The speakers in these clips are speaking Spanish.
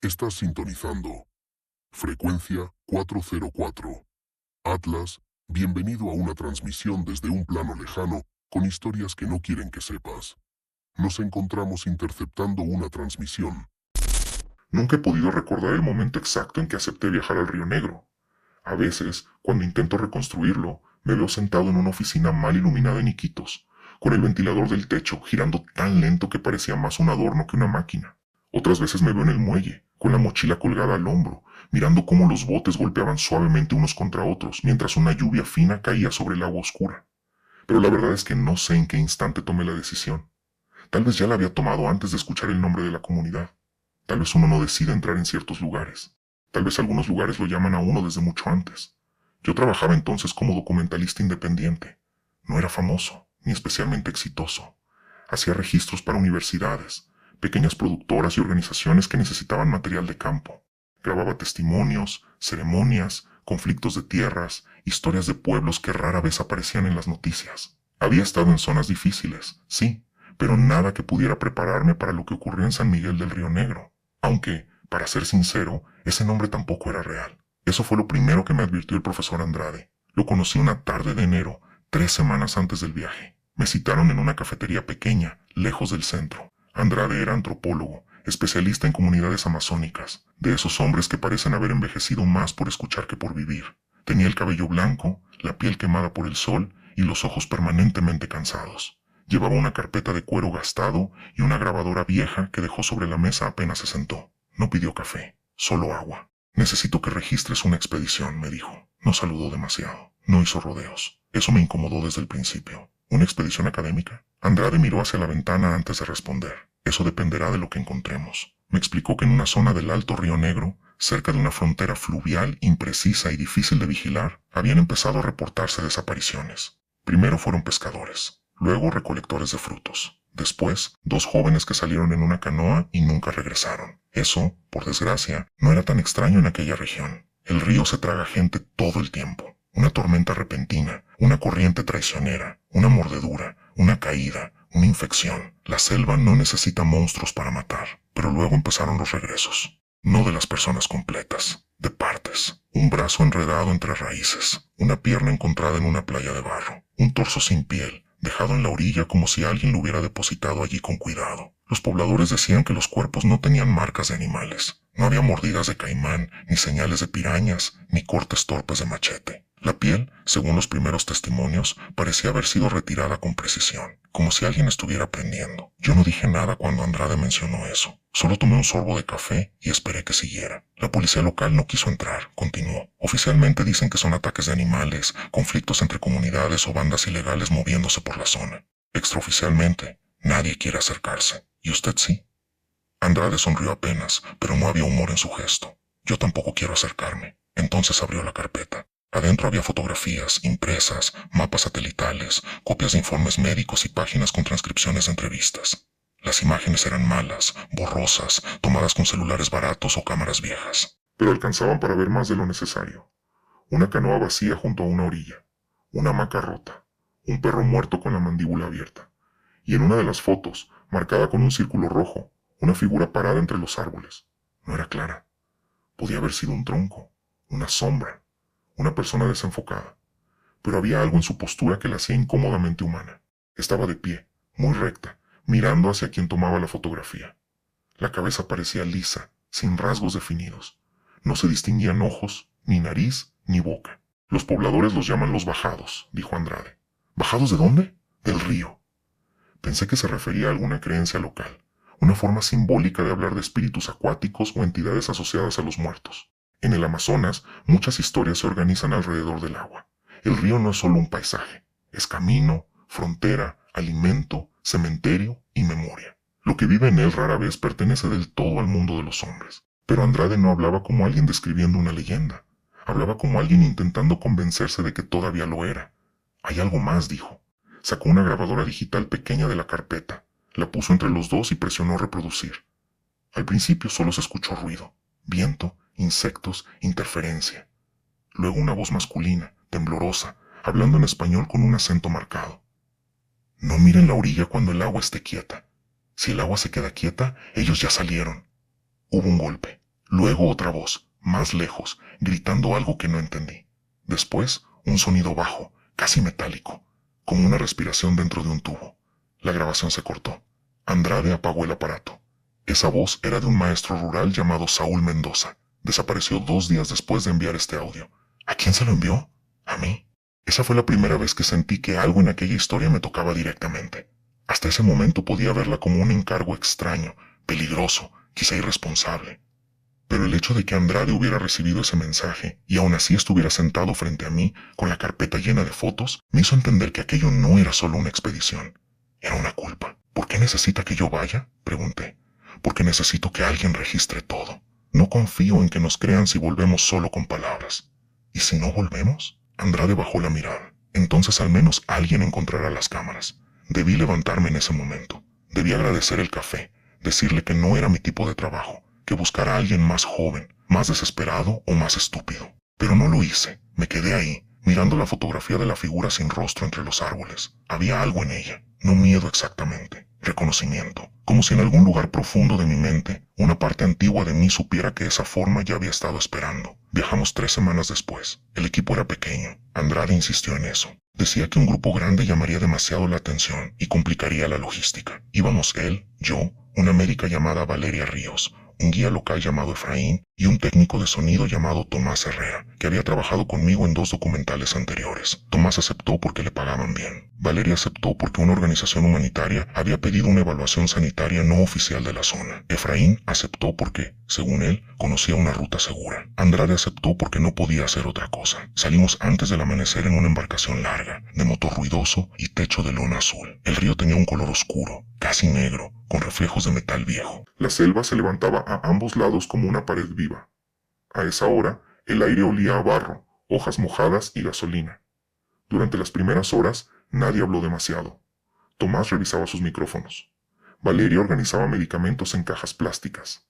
Estás sintonizando Frecuencia 404. Atlas, bienvenido a una transmisión desde un plano lejano con historias que no quieren que sepas. Nos encontramos interceptando una transmisión. Nunca he podido recordar el momento exacto en que acepté viajar al Río Negro. A veces, cuando intento reconstruirlo, me veo sentado en una oficina mal iluminada en Iquitos, con el ventilador del techo girando tan lento que parecía más un adorno que una máquina. Otras veces me veo en el muelle, con la mochila colgada al hombro, mirando cómo los botes golpeaban suavemente unos contra otros mientras una lluvia fina caía sobre el agua oscura. Pero la verdad es que no sé en qué instante tomé la decisión. Tal vez ya la había tomado antes de escuchar el nombre de la comunidad. Tal vez uno no decide entrar en ciertos lugares. Tal vez algunos lugares lo llaman a uno desde mucho antes. Yo trabajaba entonces como documentalista independiente. No era famoso, ni especialmente exitoso. Hacía registros para universidades, pequeñas productoras y organizaciones que necesitaban material de campo. Grababa testimonios, ceremonias, conflictos de tierras, historias de pueblos que rara vez aparecían en las noticias. Había estado en zonas difíciles, sí, pero nada que pudiera prepararme para lo que ocurrió en San Miguel del Río Negro. Aunque, para ser sincero, ese nombre tampoco era real. Eso fue lo primero que me advirtió el profesor Andrade. Lo conocí una tarde de enero, 3 semanas antes del viaje. Me citaron en una cafetería pequeña, lejos del centro. Andrade era antropólogo, especialista en comunidades amazónicas, de esos hombres que parecen haber envejecido más por escuchar que por vivir. Tenía el cabello blanco, la piel quemada por el sol y los ojos permanentemente cansados. Llevaba una carpeta de cuero gastado y una grabadora vieja que dejó sobre la mesa apenas se sentó. No pidió café, solo agua. Necesito que registres una expedición, me dijo. No saludó demasiado. No hizo rodeos. Eso me incomodó desde el principio. ¿Una expedición académica? Andrade miró hacia la ventana antes de responder. Eso dependerá de lo que encontremos. Me explicó que en una zona del Alto Río Negro, cerca de una frontera fluvial imprecisa y difícil de vigilar, habían empezado a reportarse desapariciones. Primero fueron pescadores. Luego recolectores de frutos. Después, 2 jóvenes que salieron en una canoa y nunca regresaron. Eso, por desgracia, no era tan extraño en aquella región. El río se traga gente todo el tiempo. Una tormenta repentina, una corriente traicionera, una mordedura, una caída, una infección. La selva no necesita monstruos para matar. Pero luego empezaron los regresos. No de las personas completas, de partes. Un brazo enredado entre raíces, una pierna encontrada en una playa de barro, un torso sin piel, dejado en la orilla como si alguien lo hubiera depositado allí con cuidado. Los pobladores decían que los cuerpos no tenían marcas de animales. No había mordidas de caimán, ni señales de pirañas, ni cortes torpes de machete. La piel, según los primeros testimonios, parecía haber sido retirada con precisión, como si alguien estuviera aprendiendo. Yo no dije nada cuando Andrade mencionó eso. Solo tomé un sorbo de café y esperé que siguiera. La policía local no quiso entrar, continuó. Oficialmente dicen que son ataques de animales, conflictos entre comunidades o bandas ilegales moviéndose por la zona. Extraoficialmente, nadie quiere acercarse. ¿Y usted sí? Andrade sonrió apenas, pero no había humor en su gesto. Yo tampoco quiero acercarme. Entonces abrió la carpeta. Adentro había fotografías, impresas, mapas satelitales, copias de informes médicos y páginas con transcripciones de entrevistas. Las imágenes eran malas, borrosas, tomadas con celulares baratos o cámaras viejas. Pero alcanzaban para ver más de lo necesario. Una canoa vacía junto a una orilla, una hamaca rota, un perro muerto con la mandíbula abierta. Y en una de las fotos, marcada con un círculo rojo, una figura parada entre los árboles. No era clara. Podía haber sido un tronco, una sombra, una persona desenfocada. Pero había algo en su postura que la hacía incómodamente humana. Estaba de pie, muy recta, mirando hacia quien tomaba la fotografía. La cabeza parecía lisa, sin rasgos definidos. No se distinguían ojos, ni nariz, ni boca. Los pobladores los llaman los bajados, dijo Andrade. ¿Bajados de dónde? Del río. Pensé que se refería a alguna creencia local, una forma simbólica de hablar de espíritus acuáticos o entidades asociadas a los muertos. En el Amazonas, muchas historias se organizan alrededor del agua. El río no es solo un paisaje, es camino, frontera, alimento, cementerio y memoria. Lo que vive en él rara vez pertenece del todo al mundo de los hombres. Pero Andrade no hablaba como alguien describiendo una leyenda. Hablaba como alguien intentando convencerse de que todavía lo era. Hay algo más, dijo. Sacó una grabadora digital pequeña de la carpeta, la puso entre los dos y presionó reproducir. Al principio solo se escuchó ruido, viento, insectos, interferencia. Luego una voz masculina, temblorosa, hablando en español con un acento marcado. No miren la orilla cuando el agua esté quieta. Si el agua se queda quieta, ellos ya salieron. Hubo un golpe. Luego otra voz, más lejos, gritando algo que no entendí. Después, un sonido bajo, casi metálico, como una respiración dentro de un tubo. La grabación se cortó. Andrade apagó el aparato. Esa voz era de un maestro rural llamado Saúl Mendoza. Desapareció 2 días después de enviar este audio. ¿A quién se lo envió? ¿A mí? Esa fue la primera vez que sentí que algo en aquella historia me tocaba directamente. Hasta ese momento podía verla como un encargo extraño, peligroso, quizá irresponsable. Pero el hecho de que Andrade hubiera recibido ese mensaje y aún así estuviera sentado frente a mí con la carpeta llena de fotos me hizo entender que aquello no era solo una expedición, era una culpa. ¿Por qué necesita que yo vaya? Pregunté. Porque necesito que alguien registre todo. No confío en que nos crean si volvemos solo con palabras. ¿Y si no volvemos? Andrade bajó la mirada. Entonces al menos alguien encontrará las cámaras. Debí levantarme en ese momento. Debí agradecer el café, decirle que no era mi tipo de trabajo, que buscara a alguien más joven, más desesperado o más estúpido. Pero no lo hice. Me quedé ahí, mirando la fotografía de la figura sin rostro entre los árboles. Había algo en ella, no miedo exactamente, reconocimiento, como si en algún lugar profundo de mi mente, una parte antigua de mí supiera que esa forma ya había estado esperando. Viajamos 3 semanas después. El equipo era pequeño. Andrade insistió en eso. Decía que un grupo grande llamaría demasiado la atención y complicaría la logística. Íbamos él, yo, una médica llamada Valeria Ríos, un guía local llamado Efraín y un técnico de sonido llamado Tomás Herrera, que había trabajado conmigo en 2 documentales anteriores. Tomás aceptó porque le pagaban bien. Valeria aceptó porque una organización humanitaria había pedido una evaluación sanitaria no oficial de la zona. Efraín aceptó porque, según él, conocía una ruta segura. Andrade aceptó porque no podía hacer otra cosa. Salimos antes del amanecer en una embarcación larga, de motor ruidoso y techo de lona azul. El río tenía un color oscuro, casi negro, con reflejos de metal viejo. La selva se levantaba a ambos lados como una pared viva. A esa hora, el aire olía a barro, hojas mojadas y gasolina. Durante las primeras horas, nadie habló demasiado. Tomás revisaba sus micrófonos. Valeria organizaba medicamentos en cajas plásticas.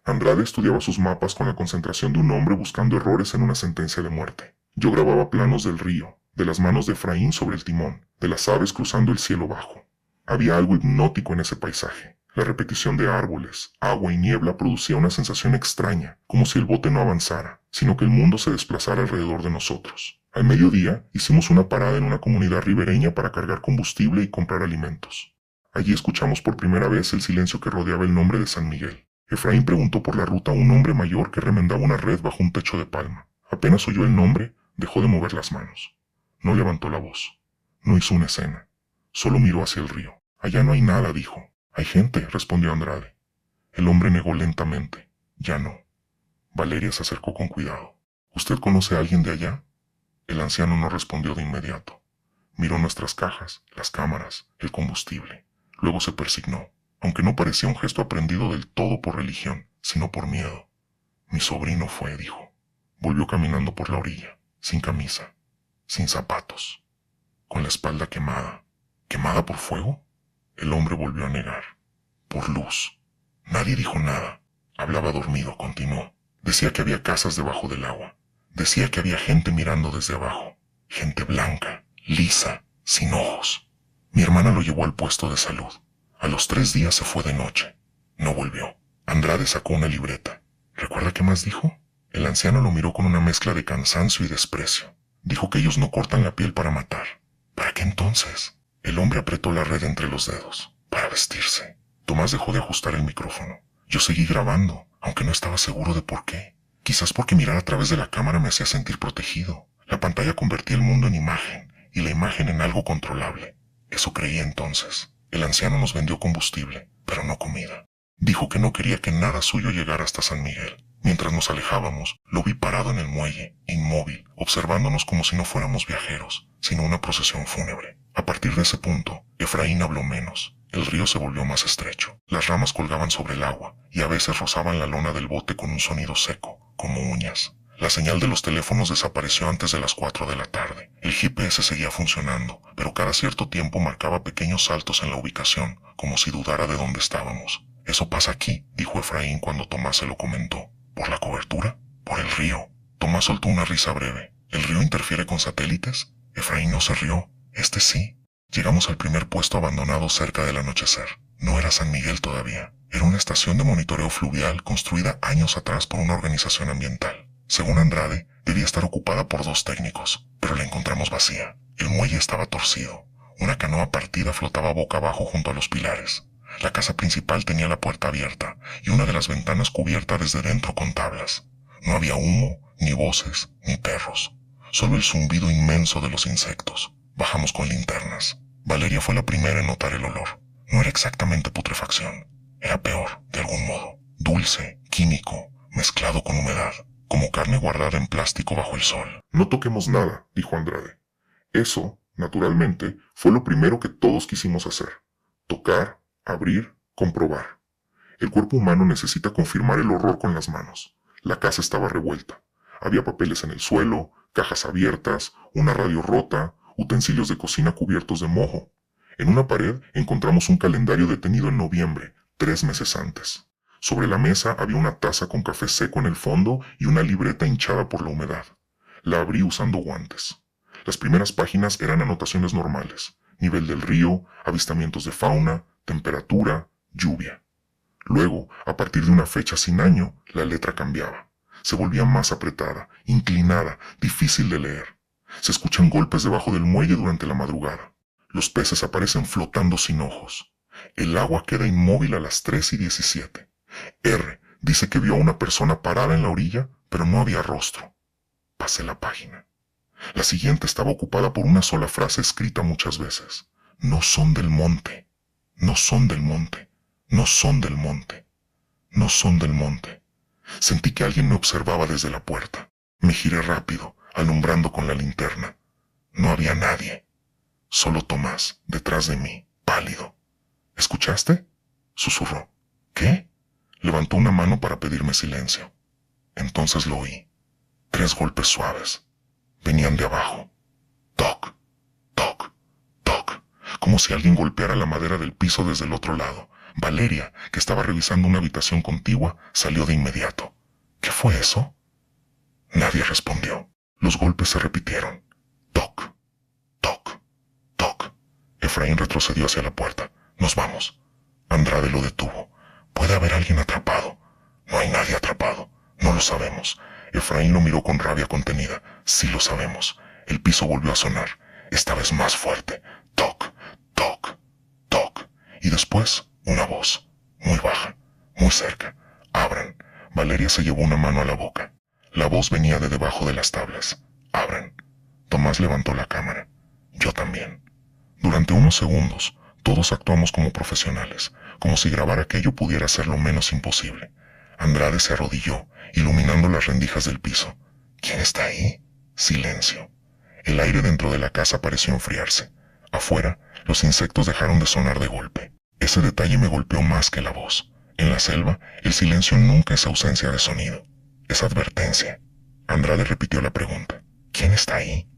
Andrade estudiaba sus mapas con la concentración de un hombre buscando errores en una sentencia de muerte. Yo grababa planos del río, de las manos de Efraín sobre el timón, de las aves cruzando el cielo bajo. Había algo hipnótico en ese paisaje. La repetición de árboles, agua y niebla producía una sensación extraña, como si el bote no avanzara, sino que el mundo se desplazara alrededor de nosotros. Al mediodía, hicimos una parada en una comunidad ribereña para cargar combustible y comprar alimentos. Allí escuchamos por primera vez el silencio que rodeaba el nombre de San Miguel. Efraín preguntó por la ruta a un hombre mayor que remendaba una red bajo un techo de palma. Apenas oyó el nombre, dejó de mover las manos. No levantó la voz. No hizo una escena. Solo miró hacia el río. Allá no hay nada, dijo. Hay gente, respondió Andrade. El hombre negó lentamente. Ya no. Valeria se acercó con cuidado. ¿Usted conoce a alguien de allá? El anciano no respondió de inmediato. Miró nuestras cajas, las cámaras, el combustible. Luego se persignó, aunque no parecía un gesto aprendido del todo por religión, sino por miedo. Mi sobrino fue, dijo. Volvió caminando por la orilla, sin camisa, sin zapatos, con la espalda quemada. ¿Quemada por fuego? El hombre volvió a negar. Por luz. Nadie dijo nada. Hablaba dormido, continuó. Decía que había casas debajo del agua. Decía que había gente mirando desde abajo. Gente blanca, lisa, sin ojos. Mi hermana lo llevó al puesto de salud. A los 3 días se fue de noche. No volvió. Andrade sacó una libreta. ¿Recuerda qué más dijo? El anciano lo miró con una mezcla de cansancio y desprecio. Dijo que ellos no cortan la piel para matar. ¿Para qué entonces? El hombre apretó la red entre los dedos. Para vestirse. Tomás dejó de ajustar el micrófono. Yo seguí grabando, aunque no estaba seguro de por qué. Quizás porque mirar a través de la cámara me hacía sentir protegido. La pantalla convertía el mundo en imagen, y la imagen en algo controlable. Eso creía entonces. El anciano nos vendió combustible, pero no comida. Dijo que no quería que nada suyo llegara hasta San Miguel. Mientras nos alejábamos, lo vi parado en el muelle, inmóvil, observándonos como si no fuéramos viajeros, sino una procesión fúnebre. A partir de ese punto, Efraín habló menos. El río se volvió más estrecho. Las ramas colgaban sobre el agua, y a veces rozaban la lona del bote con un sonido seco, como uñas. La señal de los teléfonos desapareció antes de las 4 de la tarde. El GPS seguía funcionando, pero cada cierto tiempo marcaba pequeños saltos en la ubicación, como si dudara de dónde estábamos. Eso pasa aquí, dijo Efraín cuando Tomás se lo comentó. ¿Por la cobertura? Por el río. Tomás soltó una risa breve. ¿El río interfiere con satélites? Efraín no se rió. Este sí. Llegamos al primer puesto abandonado cerca del anochecer. No era San Miguel todavía. Era una estación de monitoreo fluvial construida años atrás por una organización ambiental. Según Andrade, debía estar ocupada por 2 técnicos, pero la encontramos vacía. El muelle estaba torcido. Una canoa partida flotaba boca abajo junto a los pilares. La casa principal tenía la puerta abierta y una de las ventanas cubierta desde dentro con tablas. No había humo, ni voces, ni perros. Solo el zumbido inmenso de los insectos. Bajamos con linternas. Valeria fue la primera en notar el olor. No era exactamente putrefacción. Era peor, de algún modo. Dulce, químico, mezclado con humedad, como carne guardada en plástico bajo el sol. No toquemos nada, dijo Andrade. Eso, naturalmente, fue lo primero que todos quisimos hacer. Tocar, abrir, comprobar. El cuerpo humano necesita confirmar el horror con las manos. La casa estaba revuelta. Había papeles en el suelo, cajas abiertas, una radio rota, utensilios de cocina cubiertos de moho. En una pared encontramos un calendario detenido en noviembre, 3 meses antes. Sobre la mesa había una taza con café seco en el fondo y una libreta hinchada por la humedad. La abrí usando guantes. Las primeras páginas eran anotaciones normales: nivel del río, avistamientos de fauna, temperatura, lluvia. Luego, a partir de una fecha sin año, la letra cambiaba. Se volvía más apretada, inclinada, difícil de leer. Se escuchan golpes debajo del muelle durante la madrugada. Los peces aparecen flotando sin ojos. El agua queda inmóvil a las 3:17. R dice que vio a una persona parada en la orilla, pero no había rostro. Pasé la página. La siguiente estaba ocupada por una sola frase escrita muchas veces. No son del monte. No son del monte. No son del monte. No son del monte. Sentí que alguien me observaba desde la puerta. Me giré rápido, alumbrando con la linterna. No había nadie. Solo Tomás, detrás de mí, pálido. ¿Escuchaste?, susurró. ¿Qué? Levantó una mano para pedirme silencio. Entonces lo oí. 3 golpes suaves. Venían de abajo. Toc, toc, toc. Como si alguien golpeara la madera del piso desde el otro lado. Valeria, que estaba revisando una habitación contigua, salió de inmediato. ¿Qué fue eso? Nadie respondió. Los golpes se repitieron. Toc, toc, toc. Efraín retrocedió hacia la puerta. Nos vamos. Andrade lo detuvo. Puede haber alguien atrapado. No hay nadie atrapado. No lo sabemos. Efraín lo miró con rabia contenida. Sí lo sabemos. El piso volvió a sonar. Esta vez más fuerte. Toc, toc, toc. Y después, una voz. Muy baja. Muy cerca. Abran. Valeria se llevó una mano a la boca. La voz venía de debajo de las tablas. Abran. Tomás levantó la cámara. Yo también. Durante unos segundos, todos actuamos como profesionales, como si grabar aquello pudiera ser lo menos imposible. Andrade se arrodilló, iluminando las rendijas del piso. ¿Quién está ahí? Silencio. El aire dentro de la casa pareció enfriarse. Afuera, los insectos dejaron de sonar de golpe. Ese detalle me golpeó más que la voz. En la selva, el silencio nunca es ausencia de sonido. Es advertencia. Andrade repitió la pregunta. ¿Quién está ahí?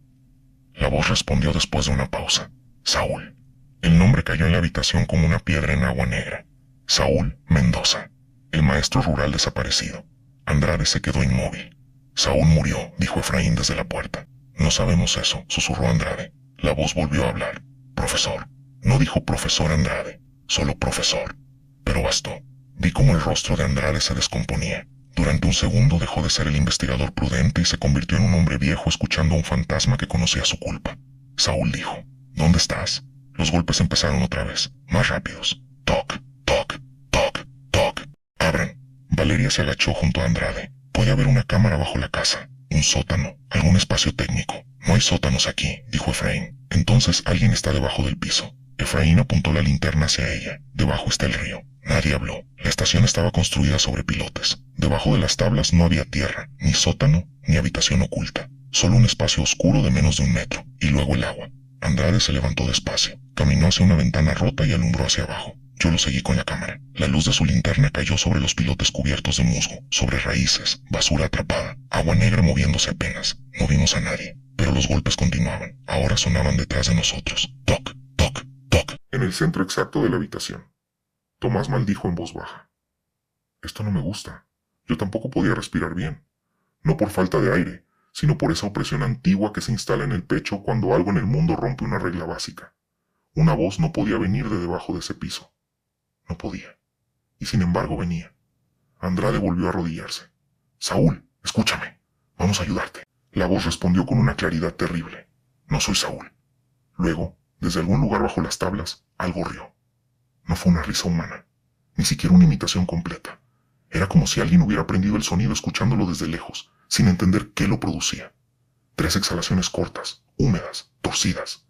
La voz respondió después de una pausa. Saúl. El nombre cayó en la habitación como una piedra en agua negra. Saúl Mendoza, el maestro rural desaparecido. Andrade se quedó inmóvil. Saúl murió, dijo Efraín desde la puerta. No sabemos eso, susurró Andrade. La voz volvió a hablar. Profesor. No dijo profesor Andrade, solo profesor. Pero bastó. Vi cómo el rostro de Andrade se descomponía. Durante un segundo dejó de ser el investigador prudente y se convirtió en un hombre viejo escuchando a un fantasma que conocía su culpa. Saúl dijo, ¿dónde estás? Los golpes empezaron otra vez, más rápidos. Toc, toc, toc, toc. Abran. Valeria se agachó junto a Andrade. Puede haber una cámara bajo la casa, un sótano, algún espacio técnico. No hay sótanos aquí, dijo Efraín. Entonces alguien está debajo del piso. Efraín apuntó la linterna hacia ella. Debajo está el río. Nadie habló. La estación estaba construida sobre pilotes. Debajo de las tablas no había tierra, ni sótano, ni habitación oculta. Solo un espacio oscuro de menos de 1 metro, y luego el agua. Andrade se levantó despacio, caminó hacia una ventana rota y alumbró hacia abajo. Yo lo seguí con la cámara. La luz de su linterna cayó sobre los pilotes cubiertos de musgo, sobre raíces, basura atrapada, agua negra moviéndose apenas. No vimos a nadie, pero los golpes continuaban. Ahora sonaban detrás de nosotros. Toc, toc, toc. En el centro exacto de la habitación. Tomás maldijo en voz baja. Esto no me gusta. Yo tampoco podía respirar bien. No por falta de aire, sino por esa opresión antigua que se instala en el pecho cuando algo en el mundo rompe una regla básica. Una voz no podía venir de debajo de ese piso. No podía. y sin embargo venía. Andrade volvió a arrodillarse. Saúl, escúchame, vamos a ayudarte. La voz respondió con una claridad terrible. No soy Saúl. Luego, desde algún lugar bajo las tablas, algo rió. No fue una risa humana, ni siquiera una imitación completa. Era como si alguien hubiera aprendido el sonido escuchándolo desde lejos, sin entender qué lo producía. 3 exhalaciones cortas, húmedas, torcidas.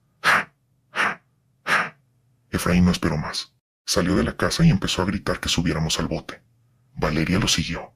Efraín no esperó más. Salió de la casa y empezó a gritar que subiéramos al bote. Valeria lo siguió.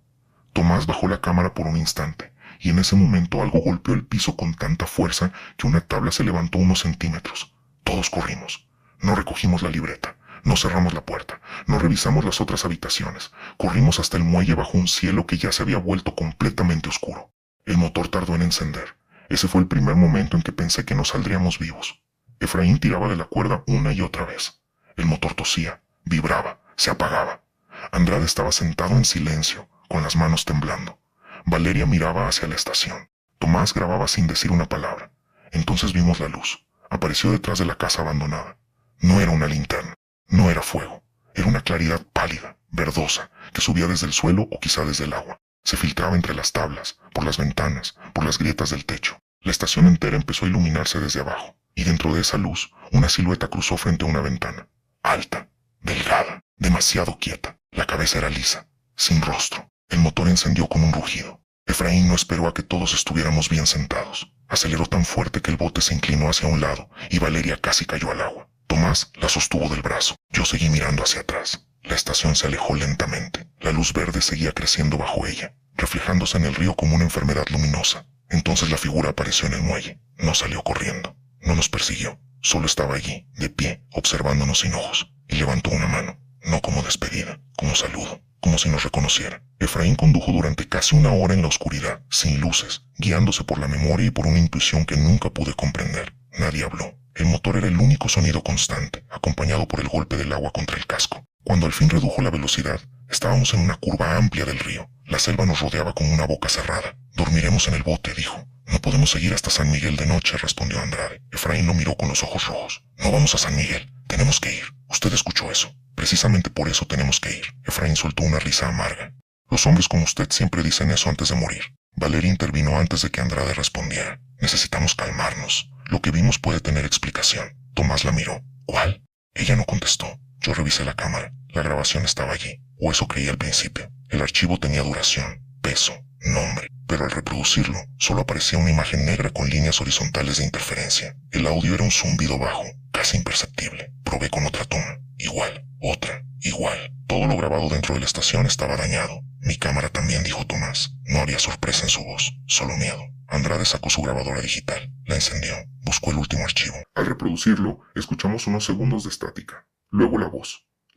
Tomás bajó la cámara por un instante, y en ese momento algo golpeó el piso con tanta fuerza que una tabla se levantó unos centímetros. Todos corrimos. No recogimos la libreta, no cerramos la puerta, no revisamos las otras habitaciones. Corrimos hasta el muelle bajo un cielo que ya se había vuelto completamente oscuro. El motor tardó en encender. Ese fue el primer momento en que pensé que no saldríamos vivos. Efraín tiraba de la cuerda una y otra vez. El motor tosía, vibraba, se apagaba. Andrade estaba sentado en silencio, con las manos temblando. Valeria miraba hacia la estación. Tomás grababa sin decir una palabra. Entonces vimos la luz. Apareció detrás de la casa abandonada. No era una linterna, no era fuego. Era una claridad pálida, verdosa, que subía desde el suelo o quizá desde el agua. Se filtraba entre las tablas, por las ventanas, por las grietas del techo. La estación entera empezó a iluminarse desde abajo, y dentro de esa luz, una silueta cruzó frente a una ventana. Alta, delgada, demasiado quieta. La cabeza era lisa, sin rostro. El motor encendió con un rugido. Efraín no esperó a que todos estuviéramos bien sentados. Aceleró tan fuerte que el bote se inclinó hacia un lado y Valeria casi cayó al agua. Tomás la sostuvo del brazo. Yo seguí mirando hacia atrás. La estación se alejó lentamente. La luz verde seguía creciendo bajo ella, reflejándose en el río como una enfermedad luminosa. Entonces la figura apareció en el muelle. No salió corriendo. No nos persiguió. Solo estaba allí, de pie, observándonos sin ojos, y levantó una mano. No como despedida, como saludo, como si nos reconociera. Efraín condujo durante casi una hora en la oscuridad, sin luces, guiándose por la memoria y por una intuición que nunca pude comprender. Nadie habló. El motor era el único sonido constante, acompañado por el golpe del agua contra el casco. Cuando al fin redujo la velocidad, estábamos en una curva amplia del río. La selva nos rodeaba como una boca cerrada. Dormiremos en el bote, dijo. No podemos seguir hasta San Miguel de noche, respondió Andrade. Efraín lo miró con los ojos rojos. No vamos a San Miguel. Tenemos que ir. Usted escuchó eso. Precisamente por eso tenemos que ir. Efraín soltó una risa amarga. Los hombres como usted siempre dicen eso antes de morir. Valeria intervino antes de que Andrade respondiera. Necesitamos calmarnos. Lo que vimos puede tener explicación. Tomás la miró. ¿Cuál? Ella no contestó. Yo revisé la cámara. La grabación estaba allí. O eso creí al principio. El archivo tenía duración, peso, nombre. Pero al reproducirlo, solo aparecía una imagen negra con líneas horizontales de interferencia. El audio era un zumbido bajo, casi imperceptible. Probé con otra toma. Igual, otra, igual. Todo lo grabado dentro de la estación estaba dañado. Mi cámara también, dijo Tomás. No había sorpresa en su voz, solo miedo. Andrade sacó su grabadora digital, la encendió, buscó el último archivo. Al reproducirlo, escuchamos unos segundos de estática. Luego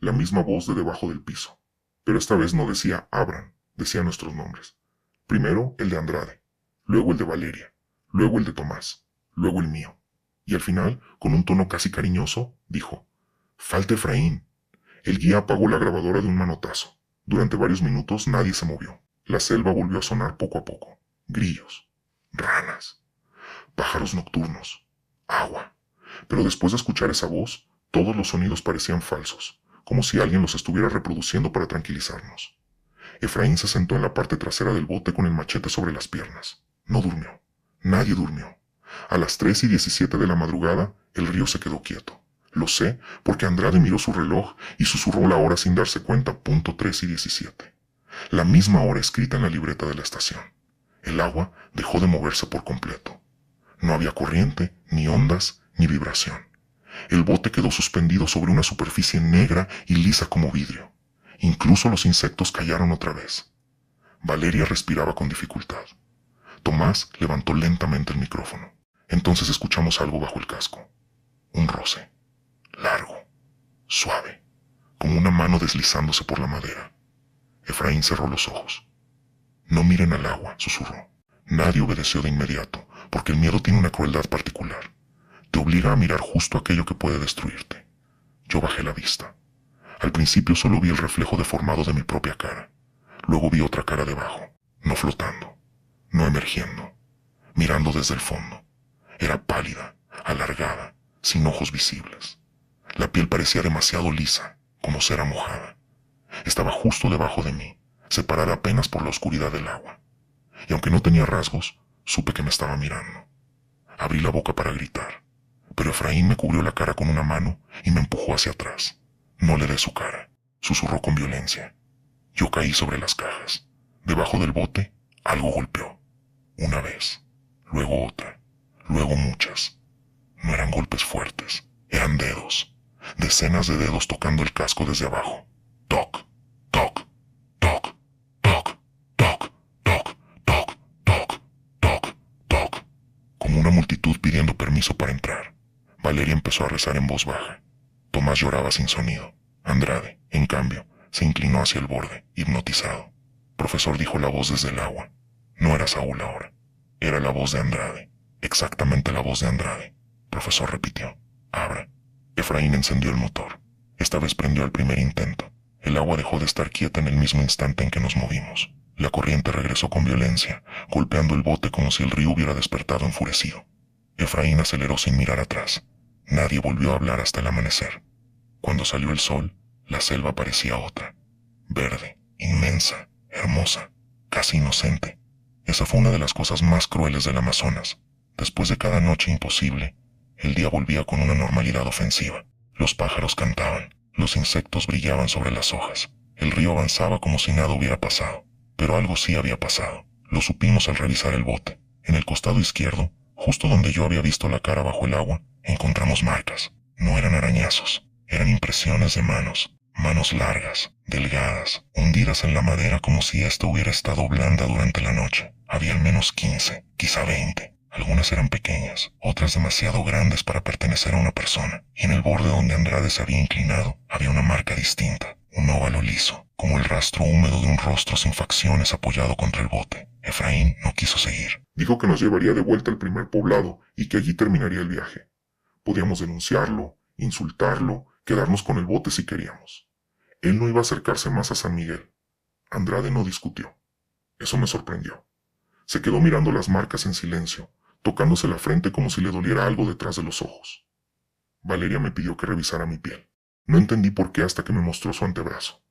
la misma voz de debajo del piso. Pero esta vez no decía abran, decía nuestros nombres. Primero el de Andrade, luego el de Valeria, luego el de Tomás, luego el mío. Y al final, con un tono casi cariñoso, dijo, falta Efraín. El guía apagó la grabadora de un manotazo. Durante varios minutos nadie se movió. La selva volvió a sonar poco a poco. Grillos, ranas, pájaros nocturnos, agua. Pero después de escuchar esa voz, todos los sonidos parecían falsos, como si alguien los estuviera reproduciendo para tranquilizarnos. Efraín se sentó en la parte trasera del bote con el machete sobre las piernas. No durmió. Nadie durmió. A las 3:17 de la madrugada, el río se quedó quieto. Lo sé porque Andrade miró su reloj y susurró la hora sin darse cuenta, punto 3:17. La misma hora escrita en la libreta de la estación. El agua dejó de moverse por completo. No había corriente, ni ondas, ni vibración. El bote quedó suspendido sobre una superficie negra y lisa como vidrio. Incluso los insectos callaron otra vez. Valeria respiraba con dificultad. Tomás levantó lentamente el micrófono. Entonces escuchamos algo bajo el casco. Un roce. Largo. Suave. Como una mano deslizándose por la madera. Efraín cerró los ojos. No miren al agua, susurró. Nadie obedeció de inmediato, porque el miedo tiene una crueldad particular. Te obliga a mirar justo aquello que puede destruirte. Yo bajé la vista. Al principio solo vi el reflejo deformado de mi propia cara. Luego vi otra cara debajo, no flotando, no emergiendo, mirando desde el fondo. Era pálida, alargada, sin ojos visibles. La piel parecía demasiado lisa, como cera mojada. Estaba justo debajo de mí, separada apenas por la oscuridad del agua. Y aunque no tenía rasgos, supe que me estaba mirando. Abrí la boca para gritar, pero Efraín me cubrió la cara con una mano y me empujó hacia atrás. No le dé su cara, susurró con violencia. Yo caí sobre las cajas. Debajo del bote, algo golpeó. Una vez, luego otra, luego muchas. No eran golpes fuertes, eran dedos. Decenas de dedos tocando el casco desde abajo. Toc, toc, toc, toc, toc, toc, toc, toc, toc, toc. Como una multitud pidiendo permiso para entrar. Valeria empezó a rezar en voz baja. Tomás lloraba sin sonido. Andrade, en cambio, se inclinó hacia el borde, hipnotizado. Profesor dijo la voz desde el agua. No era Saúl ahora. Era la voz de Andrade. Exactamente la voz de Andrade. Profesor repitió. Abra. Efraín encendió el motor. Esta vez prendió al primer intento. El agua dejó de estar quieta en el mismo instante en que nos movimos. La corriente regresó con violencia, golpeando el bote como si el río hubiera despertado enfurecido. Efraín aceleró sin mirar atrás. Nadie volvió a hablar hasta el amanecer. Cuando salió el sol, la selva parecía otra. Verde, inmensa, hermosa, casi inocente. Esa fue una de las cosas más crueles del Amazonas. Después de cada noche imposible, el día volvía con una normalidad ofensiva. Los pájaros cantaban, los insectos brillaban sobre las hojas. El río avanzaba como si nada hubiera pasado. Pero algo sí había pasado. Lo supimos al revisar el bote. En el costado izquierdo, justo donde yo había visto la cara bajo el agua, encontramos marcas. No eran arañazos, eran impresiones de manos. Manos largas, delgadas, hundidas en la madera como si ésta hubiera estado blanda durante la noche. Había al menos 15, quizá 20. Algunas eran pequeñas, otras demasiado grandes para pertenecer a una persona. Y en el borde donde Andrade se había inclinado, había una marca distinta. Un óvalo liso, como el rastro húmedo de un rostro sin facciones apoyado contra el bote. Efraín no quiso seguir. Dijo que nos llevaría de vuelta al primer poblado y que allí terminaría el viaje. Podíamos denunciarlo, insultarlo, quedarnos con el bote si queríamos. Él no iba a acercarse más a San Miguel. Andrade no discutió. Eso me sorprendió. Se quedó mirando las marcas en silencio, tocándose la frente como si le doliera algo detrás de los ojos. Valeria me pidió que revisara mi piel. No entendí por qué hasta que me mostró su antebrazo.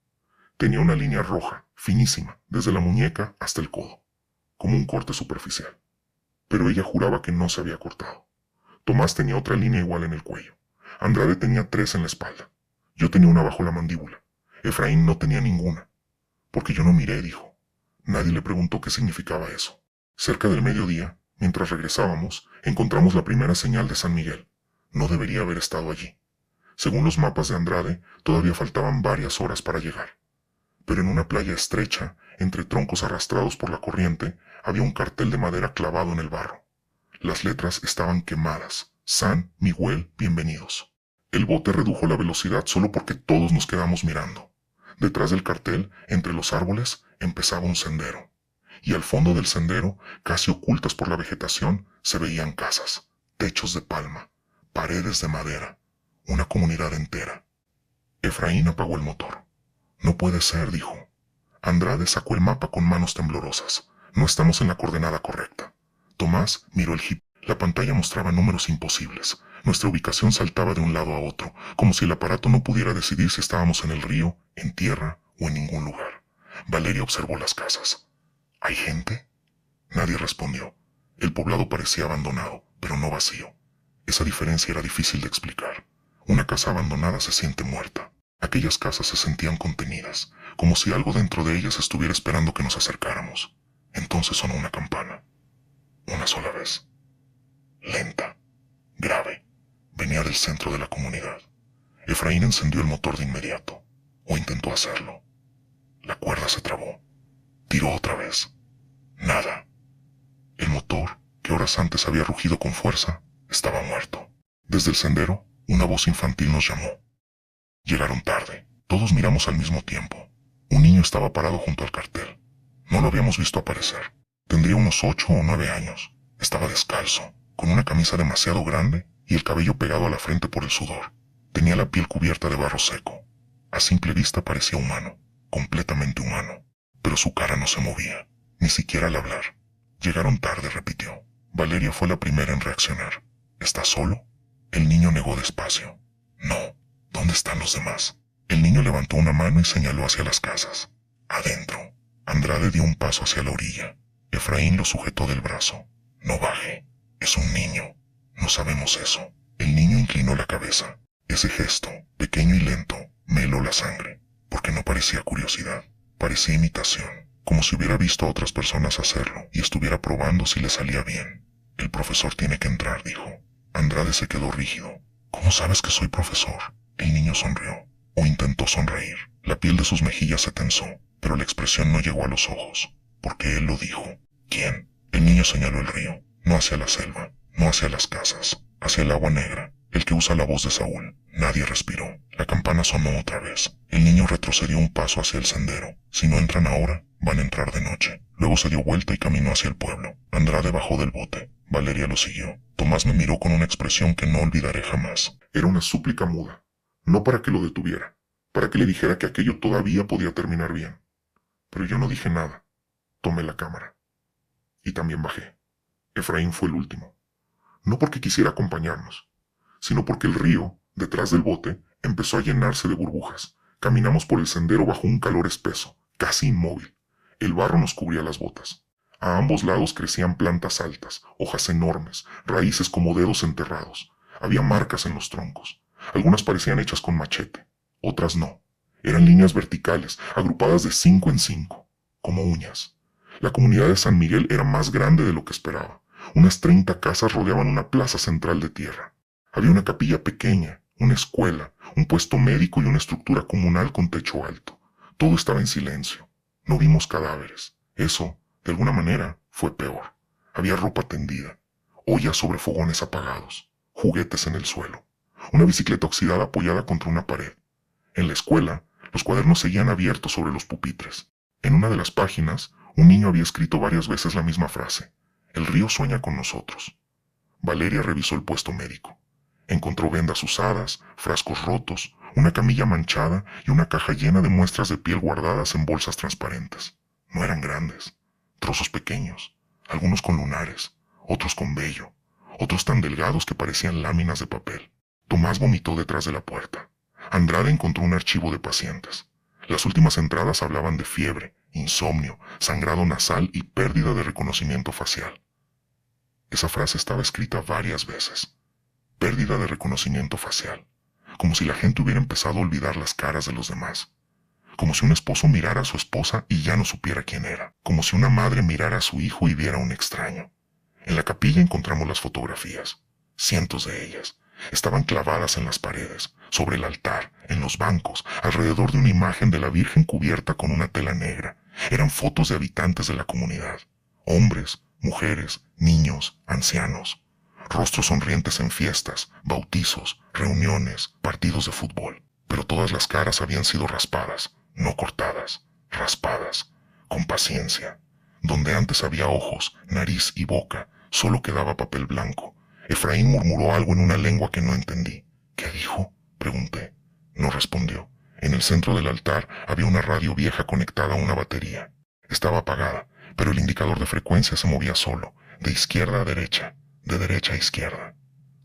Tenía una línea roja, finísima, desde la muñeca hasta el codo, como un corte superficial. Pero ella juraba que no se había cortado. Tomás tenía otra línea igual en el cuello. Andrade tenía 3 en la espalda. Yo tenía una bajo la mandíbula. Efraín no tenía ninguna. Porque yo no miré, dijo. Nadie le preguntó qué significaba eso. Cerca del mediodía, mientras regresábamos, encontramos la primera señal de San Miguel. No debería haber estado allí. Según los mapas de Andrade, todavía faltaban varias horas para llegar. Pero en una playa estrecha, entre troncos arrastrados por la corriente, había un cartel de madera clavado en el barro. Las letras estaban quemadas. San Miguel, bienvenidos. El bote redujo la velocidad solo porque todos nos quedamos mirando. Detrás del cartel, entre los árboles, empezaba un sendero. Y al fondo del sendero, casi ocultas por la vegetación, se veían casas, techos de palma, paredes de madera, una comunidad entera. Efraín apagó el motor. No puede ser, dijo. Andrade sacó el mapa con manos temblorosas. No estamos en la coordenada correcta. Tomás miró el jeep. La pantalla mostraba números imposibles. Nuestra ubicación saltaba de un lado a otro, como si el aparato no pudiera decidir si estábamos en el río, en tierra o en ningún lugar. Valeria observó las casas. ¿Hay gente? Nadie respondió. El poblado parecía abandonado, pero no vacío. Esa diferencia era difícil de explicar. Una casa abandonada se siente muerta. Aquellas casas se sentían contenidas, como si algo dentro de ellas estuviera esperando que nos acercáramos. Entonces sonó una campana. Una sola vez. Lenta, grave, venía del centro de la comunidad. Efraín encendió el motor de inmediato, o intentó hacerlo. La cuerda se trabó. Tiró otra vez. Nada. El motor, que horas antes había rugido con fuerza, estaba muerto. Desde el sendero, una voz infantil nos llamó. Llegaron tarde. Todos miramos al mismo tiempo. Un niño estaba parado junto al cartel. No lo habíamos visto aparecer. Tendría unos 8 o 9 años. Estaba descalzo, con una camisa demasiado grande y el cabello pegado a la frente por el sudor. Tenía la piel cubierta de barro seco. A simple vista parecía humano, completamente humano, pero su cara no se movía, ni siquiera al hablar. Llegaron tarde, repitió. Valeria fue la primera en reaccionar. ¿Estás solo? El niño negó despacio. No. ¿Dónde están los demás? El niño levantó una mano y señaló hacia las casas. Adentro. Andrade dio un paso hacia la orilla. Efraín lo sujetó del brazo. No baje. Es un niño. No sabemos eso. El niño inclinó la cabeza. Ese gesto, pequeño y lento, me heló la sangre, porque no parecía curiosidad. Parecía imitación, como si hubiera visto a otras personas hacerlo y estuviera probando si le salía bien. El profesor tiene que entrar, dijo. Andrade se quedó rígido. ¿Cómo sabes que soy profesor? El niño sonrió, o intentó sonreír. La piel de sus mejillas se tensó, pero la expresión no llegó a los ojos, porque él lo dijo. ¿Quién? El niño señaló el río, no hacia la selva, no hacia las casas, hacia el agua negra, el que usa la voz de Saúl. Nadie respiró. La campana sonó otra vez. El niño retrocedió un paso hacia el sendero. Si no entran ahora, van a entrar de noche. Luego se dio vuelta y caminó hacia el pueblo. Andrade bajó del bote. Valeria lo siguió. Tomás me miró con una expresión que no olvidaré jamás. Era una súplica muda. No para que lo detuviera, para que le dijera que aquello todavía podía terminar bien. Pero yo no dije nada. Tomé la cámara. Y también bajé. Efraín fue el último. No porque quisiera acompañarnos, sino porque el río, detrás del bote, empezó a llenarse de burbujas. Caminamos por el sendero bajo un calor espeso, casi inmóvil. El barro nos cubría las botas. A ambos lados crecían plantas altas, hojas enormes, raíces como dedos enterrados. Había marcas en los troncos. Algunas parecían hechas con machete, otras no. Eran líneas verticales, agrupadas de 5 en 5, como uñas. La comunidad de San Miguel era más grande de lo que esperaba. Unas 30 casas rodeaban una plaza central de tierra. Había una capilla pequeña, una escuela, un puesto médico y una estructura comunal con techo alto. Todo estaba en silencio. No vimos cadáveres. Eso, de alguna manera, fue peor. Había ropa tendida, ollas sobre fogones apagados, juguetes en el suelo, una bicicleta oxidada apoyada contra una pared. En la escuela, los cuadernos seguían abiertos sobre los pupitres. En una de las páginas, un niño había escrito varias veces la misma frase. El río sueña con nosotros. Valeria revisó el puesto médico. Encontró vendas usadas, frascos rotos, una camilla manchada y una caja llena de muestras de piel guardadas en bolsas transparentes. No eran grandes, trozos pequeños, algunos con lunares, otros con vello, otros tan delgados que parecían láminas de papel. Tomás vomitó detrás de la puerta. Andrade encontró un archivo de pacientes. Las últimas entradas hablaban de fiebre, insomnio, sangrado nasal y pérdida de reconocimiento facial. Esa frase estaba escrita varias veces. Pérdida de reconocimiento facial. Como si la gente hubiera empezado a olvidar las caras de los demás. Como si un esposo mirara a su esposa y ya no supiera quién era. Como si una madre mirara a su hijo y viera a un extraño. En la capilla encontramos las fotografías. Cientos de ellas. Estaban clavadas en las paredes, sobre el altar, en los bancos, alrededor de una imagen de la Virgen cubierta con una tela negra. Eran fotos de habitantes de la comunidad. Hombres, mujeres, niños, ancianos. Rostros sonrientes en fiestas, bautizos, reuniones, partidos de fútbol. Pero todas las caras habían sido raspadas, no cortadas, raspadas, con paciencia. Donde antes había ojos, nariz y boca, solo quedaba papel blanco. Efraín murmuró algo en una lengua que no entendí. ¿Qué dijo?, pregunté. No respondió. En el centro del altar había una radio vieja conectada a una batería. Estaba apagada, pero el indicador de frecuencia se movía solo, de izquierda a derecha, de derecha a izquierda.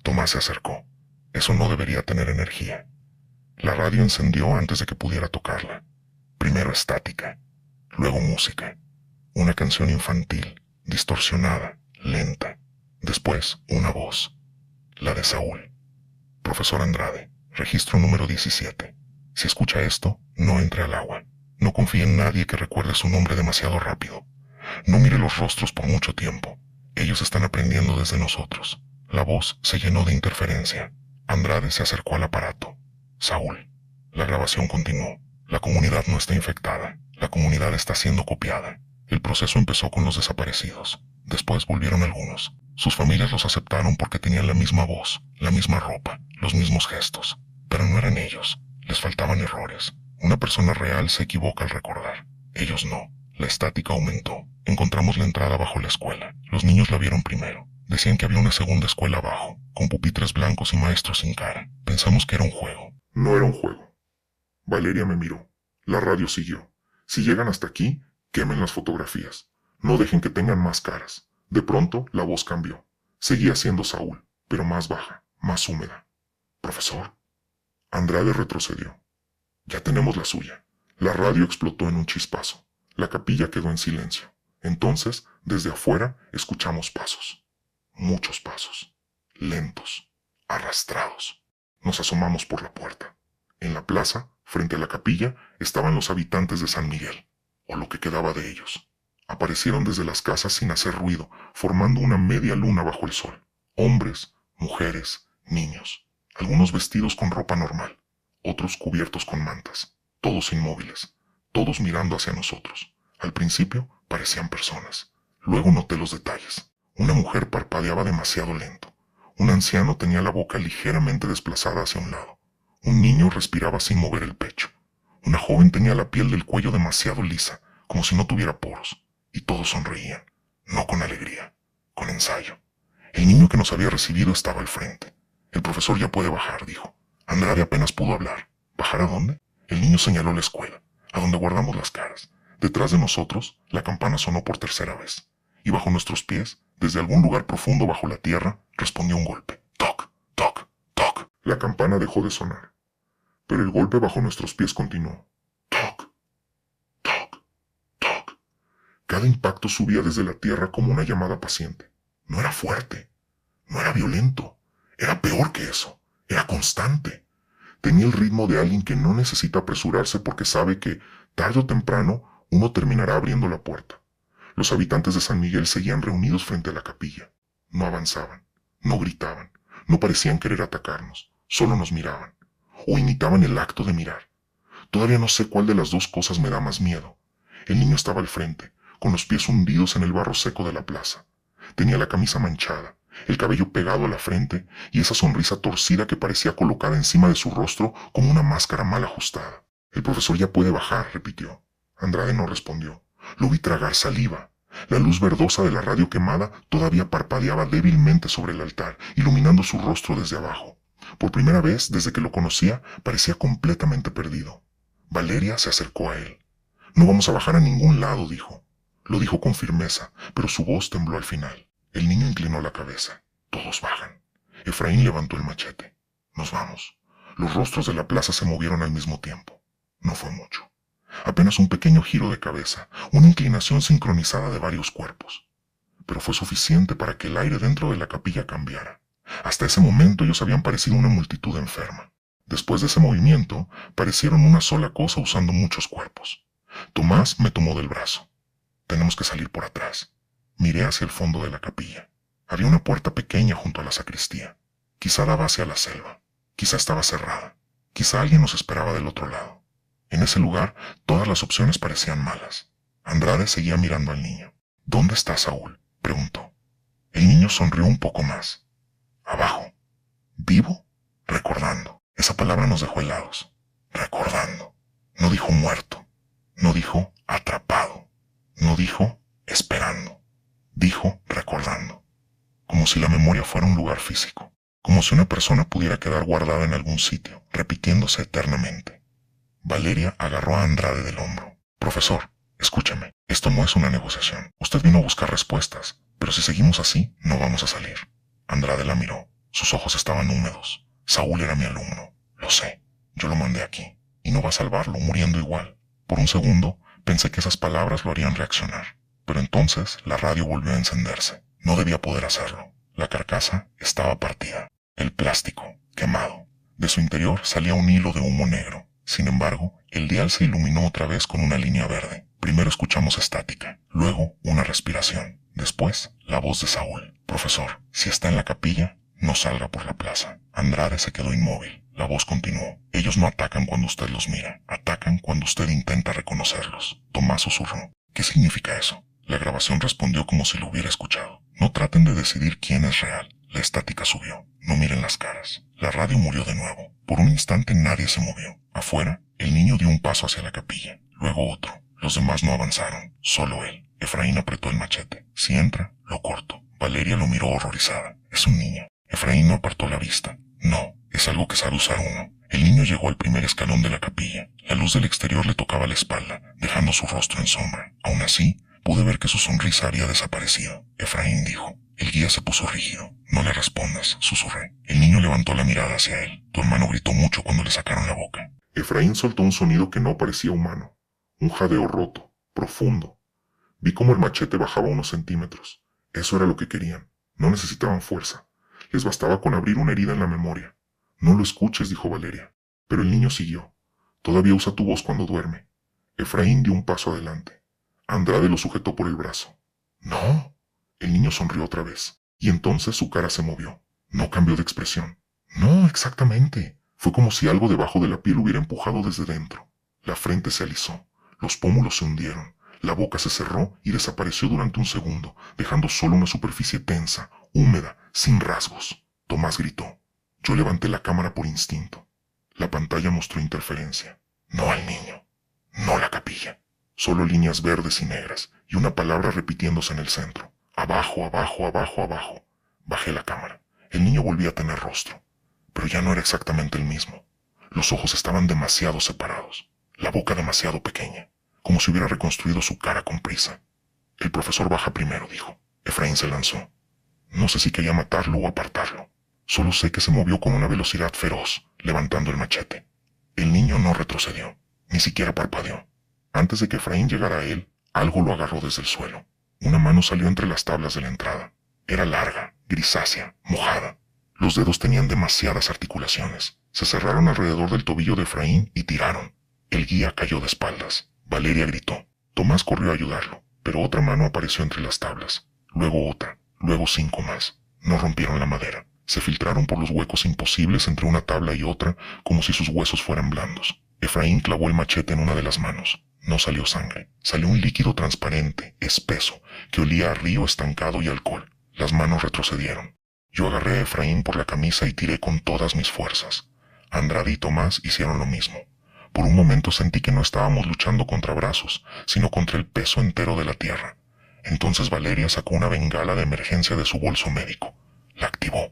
Tomás se acercó. Eso no debería tener energía. La radio encendió antes de que pudiera tocarla. Primero estática, luego música. Una canción infantil, distorsionada, lenta. Después, una voz. La de Saúl. Profesor Andrade, registro número 17. Si escucha esto, no entre al agua. No confíe en nadie que recuerde su nombre demasiado rápido. No mire los rostros por mucho tiempo. Ellos están aprendiendo desde nosotros. La voz se llenó de interferencia. Andrade se acercó al aparato. Saúl. La grabación continuó. La comunidad no está infectada. La comunidad está siendo copiada. El proceso empezó con los desaparecidos. Después volvieron algunos. Sus familias los aceptaron porque tenían la misma voz, la misma ropa, los mismos gestos. Pero no eran ellos. Les faltaban errores. Una persona real se equivoca al recordar. Ellos no. La estática aumentó. Encontramos la entrada bajo la escuela. Los niños la vieron primero. Decían que había una segunda escuela abajo, con pupitres blancos y maestros sin cara. Pensamos que era un juego. No era un juego. Valeria me miró. La radio siguió. Si llegan hasta aquí, quemen las fotografías. No dejen que tengan más caras. De pronto, la voz cambió. Seguía siendo Saúl, pero más baja, más húmeda. ¿Profesor? Andrade retrocedió. Ya tenemos la suya. La radio explotó en un chispazo. La capilla quedó en silencio. Entonces, desde afuera, escuchamos pasos. Muchos pasos. Lentos. Arrastrados. Nos asomamos por la puerta. En la plaza, frente a la capilla, estaban los habitantes de San Miguel, o lo que quedaba de ellos. Aparecieron desde las casas sin hacer ruido, formando una media luna bajo el sol. Hombres, mujeres, niños, algunos vestidos con ropa normal, otros cubiertos con mantas, todos inmóviles, todos mirando hacia nosotros. Al principio parecían personas, luego noté los detalles. Una mujer parpadeaba demasiado lento. Un anciano tenía la boca ligeramente desplazada hacia un lado. Un niño respiraba sin mover el pecho. Una joven tenía la piel del cuello demasiado lisa, como si no tuviera poros, y todos sonreían, no con alegría, con ensayo. El niño que nos había recibido estaba al frente. El profesor ya puede bajar, dijo. Andrade apenas pudo hablar. ¿Bajar a dónde? El niño señaló la escuela, a donde guardamos las caras. Detrás de nosotros, la campana sonó por tercera vez, y bajo nuestros pies, desde algún lugar profundo bajo la tierra, respondió un golpe. Toc, toc, toc. La campana dejó de sonar, pero el golpe bajo nuestros pies continuó. Toc, toc, toc. Cada impacto subía desde la tierra como una llamada paciente. No era fuerte, no era violento, era peor que eso, era constante. Tenía el ritmo de alguien que no necesita apresurarse porque sabe que, tarde o temprano, uno terminará abriendo la puerta. Los habitantes de San Miguel seguían reunidos frente a la capilla. No avanzaban, no gritaban, no parecían querer atacarnos, solo nos miraban, o imitaban el acto de mirar. Todavía no sé cuál de las dos cosas me da más miedo. El niño estaba al frente, con los pies hundidos en el barro seco de la plaza. Tenía la camisa manchada, el cabello pegado a la frente y esa sonrisa torcida que parecía colocada encima de su rostro como una máscara mal ajustada. El profesor ya puede bajar, repitió. Andrade no respondió. Lo vi tragar saliva. La luz verdosa de la radio quemada todavía parpadeaba débilmente sobre el altar, iluminando su rostro desde abajo. Por primera vez, desde que lo conocía, parecía completamente perdido. Valeria se acercó a él. No vamos a bajar a ningún lado, dijo. Lo dijo con firmeza, pero su voz tembló al final. El niño inclinó la cabeza. Todos bajan. Efraín levantó el machete. Nos vamos. Los rostros de la plaza se movieron al mismo tiempo. No fue mucho. Apenas un pequeño giro de cabeza, una inclinación sincronizada de varios cuerpos. Pero fue suficiente para que el aire dentro de la capilla cambiara. Hasta ese momento ellos habían parecido una multitud enferma. Después de ese movimiento, parecieron una sola cosa usando muchos cuerpos. Tomás me tomó del brazo. Tenemos que salir por atrás. Miré hacia el fondo de la capilla. Había una puerta pequeña junto a la sacristía. Quizá daba hacia la selva. Quizá estaba cerrada. Quizá alguien nos esperaba del otro lado. En ese lugar, todas las opciones parecían malas. Andrade seguía mirando al niño. ¿Dónde está Saúl?, preguntó. El niño sonrió un poco más. Abajo. ¿Vivo? Recordando. Esa palabra nos dejó helados. Recordando. No dijo muerto. No dijo atrapado. No dijo esperando. Dijo recordando. Como si la memoria fuera un lugar físico. Como si una persona pudiera quedar guardada en algún sitio, repitiéndose eternamente. Valeria agarró a Andrade del hombro. Profesor, escúchame, esto no es una negociación. Usted vino a buscar respuestas, pero si seguimos así, no vamos a salir. Andrade la miró. Sus ojos estaban húmedos. Saúl era mi alumno. Lo sé. Yo lo mandé aquí. Y no va a salvarlo, muriendo igual. Por un segundo, pensé que esas palabras lo harían reaccionar. Pero entonces, la radio volvió a encenderse. No debía poder hacerlo. La carcasa estaba partida. El plástico, quemado. De su interior salía un hilo de humo negro. Sin embargo, el dial se iluminó otra vez con una línea verde. Primero escuchamos estática, luego una respiración. Después, la voz de Saúl. Profesor, si está en la capilla, no salga por la plaza. Andrade se quedó inmóvil. La voz continuó. Ellos no atacan cuando usted los mira. Atacan cuando usted intenta reconocerlos. Tomás susurró. ¿Qué significa eso? La grabación respondió como si lo hubiera escuchado. No traten de decidir quién es real. La estática subió. No miren las caras. La radio murió de nuevo. Por un instante nadie se movió. Afuera, el niño dio un paso hacia la capilla. Luego otro. Los demás no avanzaron. Solo él. Efraín apretó el machete. Si entra, lo corto. Valeria lo miró horrorizada. Es un niño. Efraín no apartó la vista. No, es algo que sabe usar uno. El niño llegó al primer escalón de la capilla. La luz del exterior le tocaba la espalda, dejando su rostro en sombra. Aún así, pude ver que su sonrisa había desaparecido. Efraín dijo. El guía se puso rígido. No le respondas, susurré. El niño levantó la mirada hacia él. Tu hermano gritó mucho cuando le sacaron la boca. Efraín soltó un sonido que no parecía humano, un jadeo roto, profundo. Vi cómo el machete bajaba unos centímetros. Eso era lo que querían. No necesitaban fuerza. Les bastaba con abrir una herida en la memoria. No lo escuches, dijo Valeria. Pero el niño siguió. Todavía usa tu voz cuando duerme. Efraín dio un paso adelante. Andrade lo sujetó por el brazo. No. El niño sonrió otra vez. Y entonces su cara se movió. No cambió de expresión. No, exactamente. Fue como si algo debajo de la piel hubiera empujado desde dentro. La frente se alisó. Los pómulos se hundieron. La boca se cerró y desapareció durante un segundo, dejando solo una superficie tensa, húmeda, sin rasgos. Tomás gritó. Yo levanté la cámara por instinto. La pantalla mostró interferencia. No al niño. No la capilla. Solo líneas verdes y negras, y una palabra repitiéndose en el centro. Abajo, abajo, abajo, abajo. Bajé la cámara. El niño volvía a tener rostro, pero ya no era exactamente el mismo. Los ojos estaban demasiado separados, la boca demasiado pequeña, como si hubiera reconstruido su cara con prisa. El profesor baja primero, dijo. Efraín se lanzó. No sé si quería matarlo o apartarlo. Solo sé que se movió con una velocidad feroz, levantando el machete. El niño no retrocedió, ni siquiera parpadeó. Antes de que Efraín llegara a él, algo lo agarró desde el suelo. Una mano salió entre las tablas de la entrada. Era larga, grisácea, mojada. Los dedos tenían demasiadas articulaciones. Se cerraron alrededor del tobillo de Efraín y tiraron. El guía cayó de espaldas. Valeria gritó. Tomás corrió a ayudarlo, pero otra mano apareció entre las tablas. Luego otra, luego 5 más. No rompieron la madera. Se filtraron por los huecos imposibles entre una tabla y otra, como si sus huesos fueran blandos. Efraín clavó el machete en una de las manos. No salió sangre. Salió un líquido transparente, espeso, que olía a río estancado y alcohol. Las manos retrocedieron. Yo agarré a Efraín por la camisa y tiré con todas mis fuerzas. Andrade y Tomás hicieron lo mismo. Por un momento sentí que no estábamos luchando contra brazos, sino contra el peso entero de la tierra. Entonces Valeria sacó una bengala de emergencia de su bolso médico. La activó.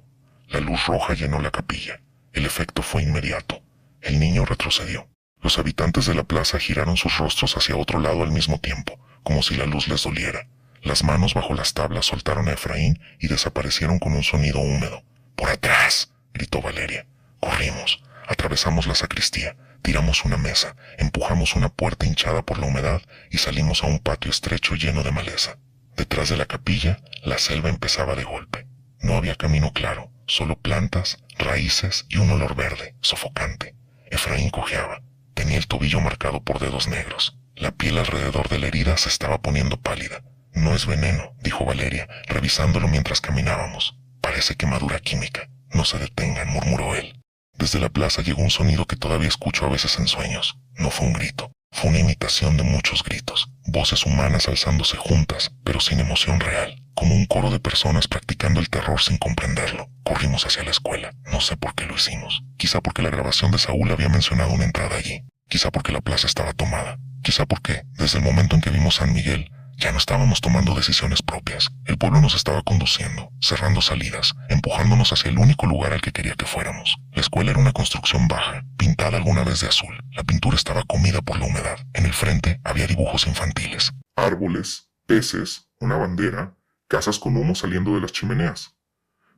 La luz roja llenó la capilla. El efecto fue inmediato. El niño retrocedió. Los habitantes de la plaza giraron sus rostros hacia otro lado al mismo tiempo, como si la luz les doliera. Las manos bajo las tablas soltaron a Efraín y desaparecieron con un sonido húmedo. ¡Por atrás!, gritó Valeria. Corrimos, atravesamos la sacristía, tiramos una mesa, empujamos una puerta hinchada por la humedad y salimos a un patio estrecho lleno de maleza. Detrás de la capilla, la selva empezaba de golpe. No había camino claro, solo plantas, raíces y un olor verde, sofocante. Efraín cojeaba. Tenía el tobillo marcado por dedos negros. La piel alrededor de la herida se estaba poniendo pálida. No es veneno, dijo Valeria, revisándolo mientras caminábamos. Parece quemadura química. No se detengan, murmuró él. Desde la plaza llegó un sonido que todavía escucho a veces en sueños. No fue un grito, fue una imitación de muchos gritos. Voces humanas alzándose juntas, pero sin emoción real. Como un coro de personas practicando el terror sin comprenderlo. Corrimos hacia la escuela. No sé por qué lo hicimos. Quizá porque la grabación de Saúl había mencionado una entrada allí. Quizá porque la plaza estaba tomada. Quizá porque, desde el momento en que vimos San Miguel, ya no estábamos tomando decisiones propias. El pueblo nos estaba conduciendo, cerrando salidas, empujándonos hacia el único lugar al que quería que fuéramos. La escuela era una construcción baja, pintada alguna vez de azul. La pintura estaba comida por la humedad. En el frente había dibujos infantiles. Árboles, peces, una bandera, casas con humo saliendo de las chimeneas.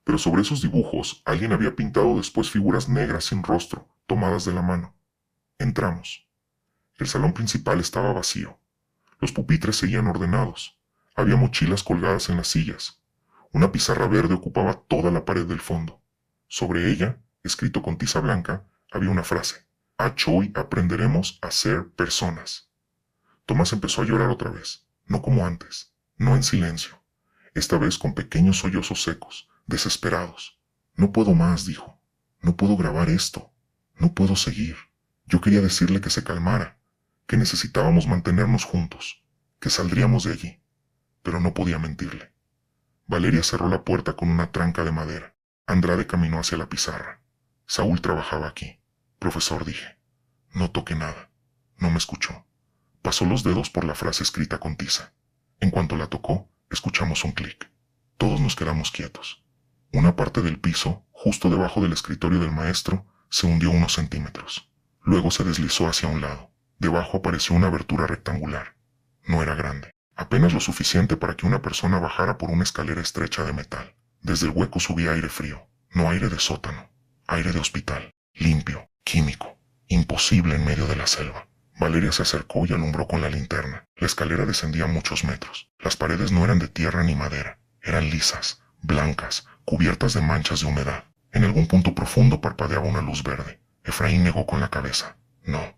Pero sobre esos dibujos alguien había pintado después figuras negras sin rostro, tomadas de la mano. Entramos. El salón principal estaba vacío. Los pupitres seguían ordenados. Había mochilas colgadas en las sillas. Una pizarra verde ocupaba toda la pared del fondo. Sobre ella, escrito con tiza blanca, había una frase. Hoy aprenderemos a ser personas. Tomás empezó a llorar otra vez, no como antes, no en silencio. Esta vez con pequeños sollozos secos, desesperados. No puedo más, dijo. No puedo grabar esto. No puedo seguir. Yo quería decirle que se calmara, que necesitábamos mantenernos juntos, que saldríamos de allí, pero no podía mentirle. Valeria cerró la puerta con una tranca de madera. Andrade caminó hacia la pizarra. Saúl trabajaba aquí. Profesor, dije. No toque nada. No me escuchó. Pasó los dedos por la frase escrita con tiza. En cuanto la tocó, escuchamos un clic. Todos nos quedamos quietos. Una parte del piso, justo debajo del escritorio del maestro, se hundió unos centímetros. Luego se deslizó hacia un lado. Debajo apareció una abertura rectangular. No era grande, apenas lo suficiente para que una persona bajara por una escalera estrecha de metal. Desde el hueco subía aire frío, no aire de sótano, aire de hospital, limpio, químico. Imposible en medio de la selva. Valeria se acercó y alumbró con la linterna. La escalera descendía muchos metros. Las paredes no eran de tierra ni madera. Eran lisas, blancas, cubiertas de manchas de humedad. En algún punto profundo parpadeaba una luz verde. Efraín negó con la cabeza. No.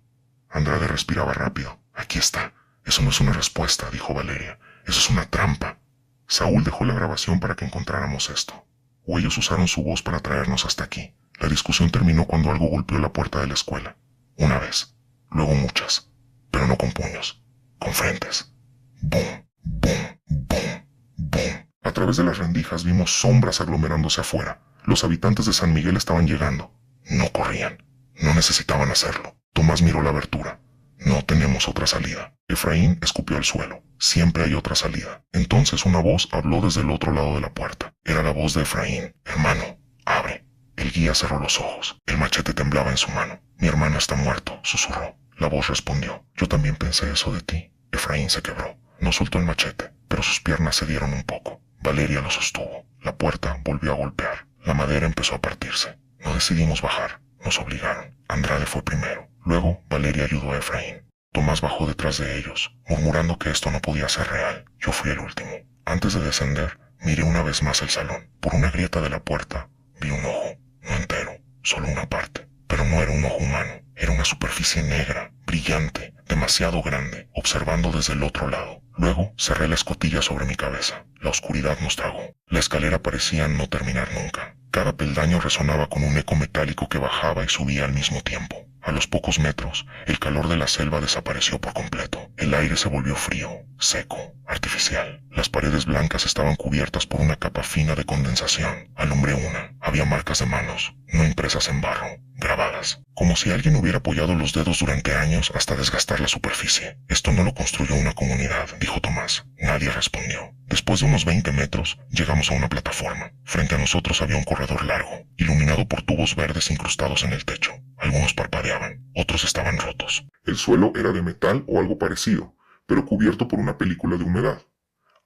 Andrade respiraba rápido. Aquí está. Eso no es una respuesta, dijo Valeria. Eso es una trampa. Saúl dejó la grabación para que encontráramos esto. O ellos usaron su voz para traernos hasta aquí. La discusión terminó cuando algo golpeó la puerta de la escuela. Una vez. Luego muchas. Pero no con puños. Con frentes. Boom, boom, boom, boom. A través de las rendijas vimos sombras aglomerándose afuera. Los habitantes de San Miguel estaban llegando. No corrían. No necesitaban hacerlo. Tomás miró la abertura. No tenemos otra salida. Efraín escupió al suelo. Siempre hay otra salida. Entonces una voz habló desde el otro lado de la puerta. Era la voz de Efraín. Hermano, abre. El guía cerró los ojos. El machete temblaba en su mano. Mi hermano está muerto, susurró. La voz respondió. Yo también pensé eso de ti. Efraín se quebró. No soltó el machete, pero sus piernas cedieron un poco. Valeria lo sostuvo. La puerta volvió a golpear. La madera empezó a partirse. No decidimos bajar. Nos obligaron. Andrade fue primero. Luego, Valeria ayudó a Efraín. Tomás bajó detrás de ellos, murmurando que esto no podía ser real. Yo fui el último. Antes de descender, miré una vez más el salón. Por una grieta de la puerta, vi un ojo. No entero, solo una parte. Pero no era un ojo humano. Era una superficie negra, brillante, demasiado grande, observando desde el otro lado. Luego, cerré la escotilla sobre mi cabeza. La oscuridad nos tragó. La escalera parecía no terminar nunca. Cada peldaño resonaba con un eco metálico que bajaba y subía al mismo tiempo. A los pocos metros, el calor de la selva desapareció por completo. El aire se volvió frío, seco, artificial. Las paredes blancas estaban cubiertas por una capa fina de condensación. Alumbré una. Había marcas de manos, no impresas en barro, grabadas, como si alguien hubiera apoyado los dedos durante años hasta desgastar la superficie. Esto no lo construyó una comunidad, dijo Tomás. Nadie respondió. Después de unos 20 metros, llegamos a una plataforma. Frente a nosotros había un corredor largo, iluminado por tubos verdes incrustados en el techo. Algunos parpadeaban, otros estaban rotos. El suelo era de metal o algo parecido, pero cubierto por una película de humedad.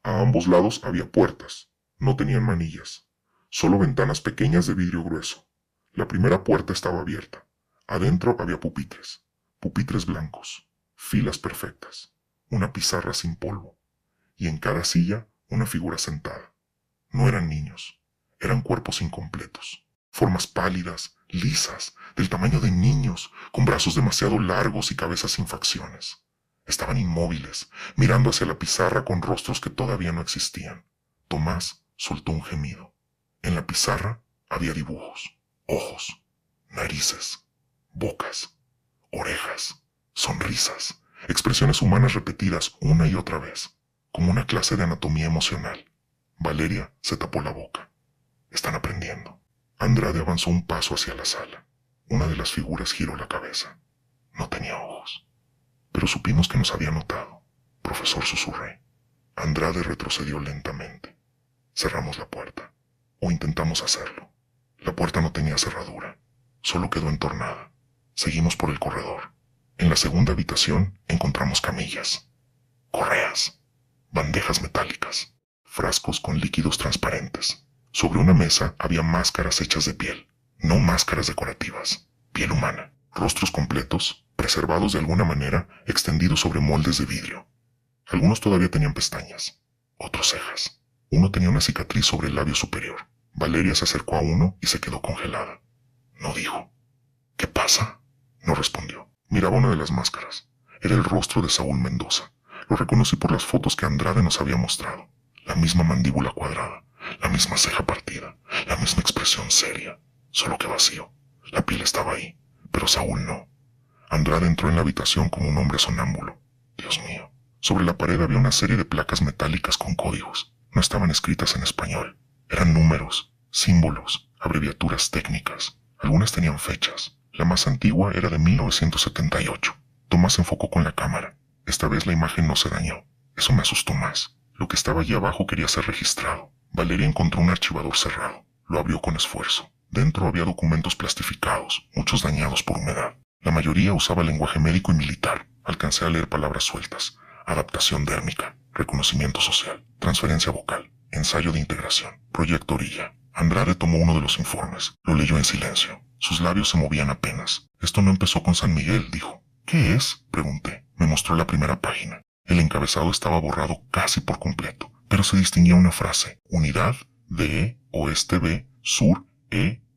A ambos lados había puertas. No tenían manillas, solo ventanas pequeñas de vidrio grueso. La primera puerta estaba abierta. Adentro había pupitres. Pupitres blancos, filas perfectas, una pizarra sin polvo, y en cada silla una figura sentada. No eran niños, eran cuerpos incompletos, formas pálidas, lisas, del tamaño de niños, con brazos demasiado largos y cabezas sin facciones. Estaban inmóviles, mirando hacia la pizarra con rostros que todavía no existían. Tomás soltó un gemido. En la pizarra había dibujos, ojos, narices, bocas, orejas, sonrisas, expresiones humanas repetidas una y otra vez, como una clase de anatomía emocional. Valeria se tapó la boca. Están aprendiendo. Andrade avanzó un paso hacia la sala. Una de las figuras giró la cabeza. No tenía ojos, pero supimos que nos había notado. Profesor, susurré. Andrade retrocedió lentamente. Cerramos la puerta, o intentamos hacerlo. La puerta no tenía cerradura, solo quedó entornada. Seguimos por el corredor. En la segunda habitación encontramos camillas, correas, bandejas metálicas, frascos con líquidos transparentes. Sobre una mesa había máscaras hechas de piel, no máscaras decorativas, piel humana, rostros completos, preservados de alguna manera, extendidos sobre moldes de vidrio. Algunos todavía tenían pestañas, otros cejas. Uno tenía una cicatriz sobre el labio superior. Valeria se acercó a uno y se quedó congelada. No dijo. ¿Qué pasa? No respondió. Miraba una de las máscaras. Era el rostro de Saúl Mendoza. Lo reconocí por las fotos que Andrade nos había mostrado. La misma mandíbula cuadrada, la misma ceja partida, la misma expresión seria, solo que vacío. La piel estaba ahí, pero Saúl no. Andrade entró en la habitación como un hombre sonámbulo. Dios mío. Sobre la pared había una serie de placas metálicas con códigos. No estaban escritas en español. Eran números, símbolos, abreviaturas técnicas. Algunas tenían fechas. La más antigua era de 1978. Tomás enfocó con la cámara. Esta vez la imagen no se dañó. Eso me asustó más. Lo que estaba allí abajo quería ser registrado. Valeria encontró un archivador cerrado. Lo abrió con esfuerzo. Dentro había documentos plastificados, muchos dañados por humedad. La mayoría usaba lenguaje médico y militar. Alcancé a leer palabras sueltas. Adaptación dérmica, reconocimiento social, transferencia vocal, ensayo de integración, proyecto orilla. Andrade tomó uno de los informes. Lo leyó en silencio. Sus labios se movían apenas. Esto no empezó con San Miguel, dijo. ¿Qué es? Pregunté. Me mostró la primera página. El encabezado estaba borrado casi por completo, pero se distinguía una frase. Unidad de Oeste B, Sur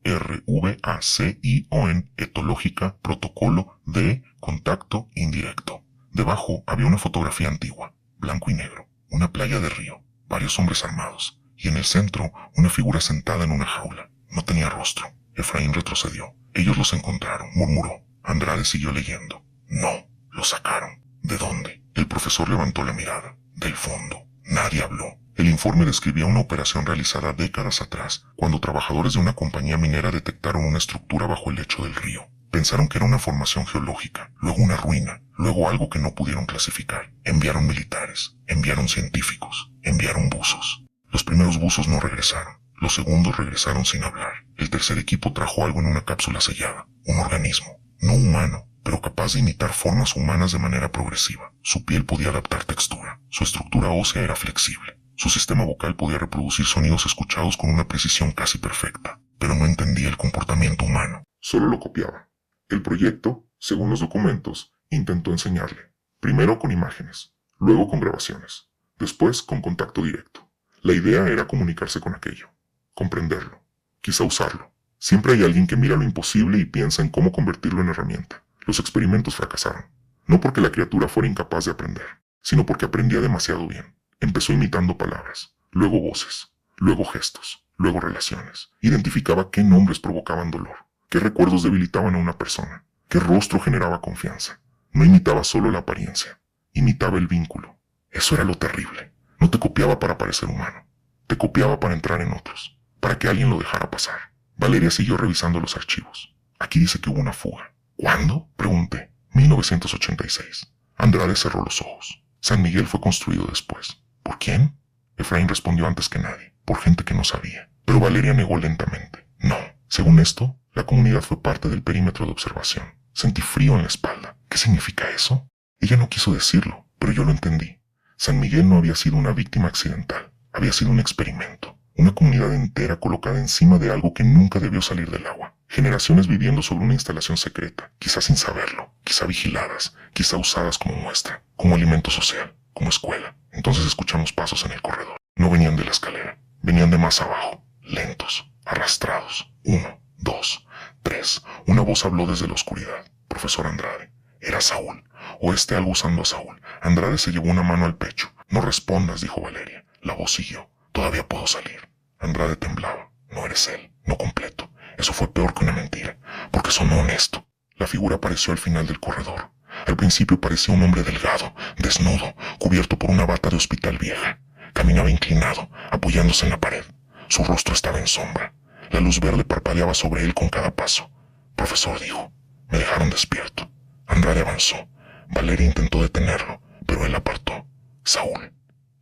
ERVACION, etológica, protocolo de contacto indirecto. Debajo había una fotografía antigua, blanco y negro, una playa de río, varios hombres armados, y en el centro una figura sentada en una jaula. No tenía rostro. Efraín retrocedió. Ellos los encontraron, murmuró. Andrade siguió leyendo. No, los sacaron. ¿De dónde? El profesor levantó la mirada. Del fondo. Nadie habló. El informe describía una operación realizada décadas atrás, cuando trabajadores de una compañía minera detectaron una estructura bajo el lecho del río. Pensaron que era una formación geológica, luego una ruina, luego algo que no pudieron clasificar. Enviaron militares, enviaron científicos, enviaron buzos. Los primeros buzos no regresaron. Los segundos regresaron sin hablar. El tercer equipo trajo algo en una cápsula sellada, un organismo, no humano, pero capaz de imitar formas humanas de manera progresiva. Su piel podía adaptar textura, su estructura ósea era flexible, su sistema vocal podía reproducir sonidos escuchados con una precisión casi perfecta, pero no entendía el comportamiento humano. Solo lo copiaba. El proyecto, según los documentos, intentó enseñarle, primero con imágenes, luego con grabaciones, después con contacto directo. La idea era comunicarse con aquello, comprenderlo, quizá usarlo. Siempre hay alguien que mira lo imposible y piensa en cómo convertirlo en herramienta. Los experimentos fracasaron, no porque la criatura fuera incapaz de aprender, sino porque aprendía demasiado bien. Empezó imitando palabras, luego voces, luego gestos, luego relaciones. Identificaba qué nombres provocaban dolor, qué recuerdos debilitaban a una persona, qué rostro generaba confianza. No imitaba solo la apariencia, imitaba el vínculo. Eso era lo terrible. No te copiaba para parecer humano, te copiaba para entrar en otros, para que alguien lo dejara pasar. Valeria siguió revisando los archivos. Aquí dice que hubo una fuga. ¿Cuándo? Pregunté. 1986. Andrade cerró los ojos. San Miguel fue construido después. ¿Por quién? Efraín respondió antes que nadie. Por gente que no sabía. Pero Valeria negó lentamente. No. Según esto, la comunidad fue parte del perímetro de observación. Sentí frío en la espalda. ¿Qué significa eso? Ella no quiso decirlo, pero yo lo entendí. San Miguel no había sido una víctima accidental. Había sido un experimento. Una comunidad entera colocada encima de algo que nunca debió salir del agua. Generaciones viviendo sobre una instalación secreta, quizás sin saberlo, quizá vigiladas, quizá usadas como muestra, como alimento social, como escuela. Entonces escuchamos pasos en el corredor. No venían de la escalera, venían de más abajo, lentos, arrastrados. 1, 2, 3. Una voz habló desde la oscuridad. Profesor Andrade. Era Saúl, o algo usando a Saúl. Andrade se llevó una mano al pecho. No respondas, dijo Valeria. La voz siguió. Todavía puedo salir. Andrade temblaba. No eres él, no completo. Eso fue peor que una mentira, porque sonó honesto. La figura apareció al final del corredor. Al principio parecía un hombre delgado, desnudo, cubierto por una bata de hospital vieja. Caminaba inclinado, apoyándose en la pared. Su rostro estaba en sombra. La luz verde parpadeaba sobre él con cada paso. Profesor, dijo. Me dejaron despierto. Andrade avanzó. Valeria intentó detenerlo, pero él apartó. Saúl.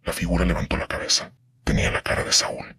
La figura levantó la cabeza. Tenía la cara de Saúl,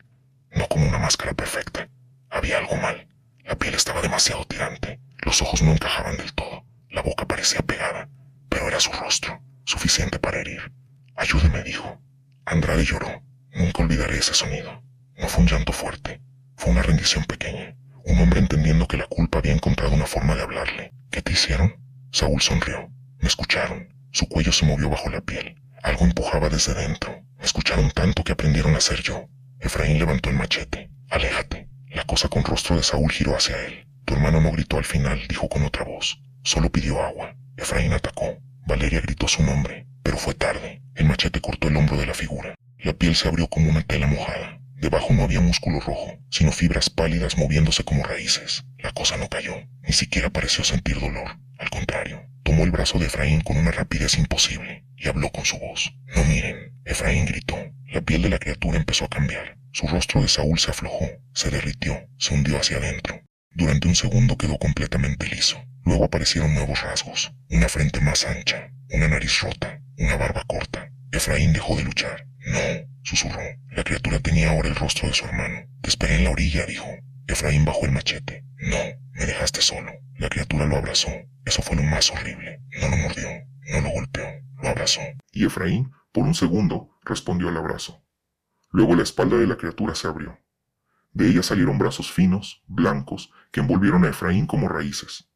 no como una máscara perfecta. Había algo mal. La piel estaba demasiado tirante. Los ojos no encajaban del todo. La boca parecía pegada, pero era su rostro, suficiente para herir. Ayúdeme, dijo. Andrade lloró. Nunca olvidaré ese sonido. No fue un llanto fuerte. Fue una rendición pequeña. Un hombre entendiendo que la culpa había encontrado una forma de hablarle. ¿Qué te hicieron? Saúl sonrió. Me escucharon. Su cuello se movió bajo la piel. Algo empujaba desde dentro. Me escucharon tanto que aprendieron a ser yo. Efraín levantó el machete. Aléjate. La cosa con rostro de Saúl giró hacia él. Tu hermano no gritó al final, dijo con otra voz. Solo pidió agua. Efraín atacó. Valeria gritó su nombre, pero fue tarde. El machete cortó el hombro de la figura. La piel se abrió como una tela mojada. Debajo no había músculo rojo, sino fibras pálidas moviéndose como raíces. La cosa no cayó. Ni siquiera pareció sentir dolor. Al contrario, tomó el brazo de Efraín con una rapidez imposible y habló con su voz. No miren. Efraín gritó. La piel de la criatura empezó a cambiar. Su rostro de Saúl se aflojó, se derritió, se hundió hacia adentro. Durante un segundo quedó completamente liso. Luego aparecieron nuevos rasgos. Una frente más ancha, una nariz rota, una barba corta. Efraín dejó de luchar. No, susurró. La criatura tenía ahora el rostro de su hermano. Te esperé en la orilla, dijo. Efraín bajó el machete. No, me dejaste solo. La criatura lo abrazó. Eso fue lo más horrible. No lo mordió, no lo golpeó, lo abrazó. Y Efraín, por un segundo, respondió al abrazo. Luego la espalda de la criatura se abrió. De ella salieron brazos finos, blancos, que envolvieron a Efraín como raíces.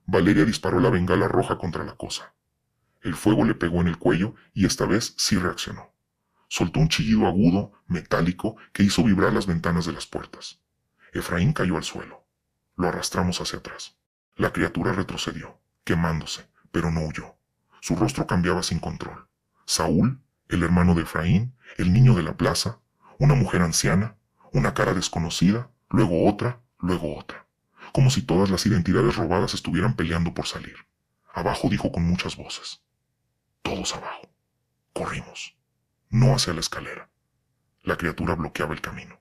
Valeria disparó la bengala roja contra la cosa. El fuego le pegó en el cuello y esta vez sí reaccionó. Soltó un chillido agudo, metálico, que hizo vibrar las ventanas de las puertas. Efraín cayó al suelo. Lo arrastramos hacia atrás. La criatura retrocedió, quemándose, pero no huyó. Su rostro cambiaba sin control. Saúl, el hermano de Efraín, el niño de la plaza, una mujer anciana, una cara desconocida, luego otra, como si todas las identidades robadas estuvieran peleando por salir. Abajo dijo con muchas voces. Todos abajo. Corrimos. No hacia la escalera. La criatura bloqueaba el camino.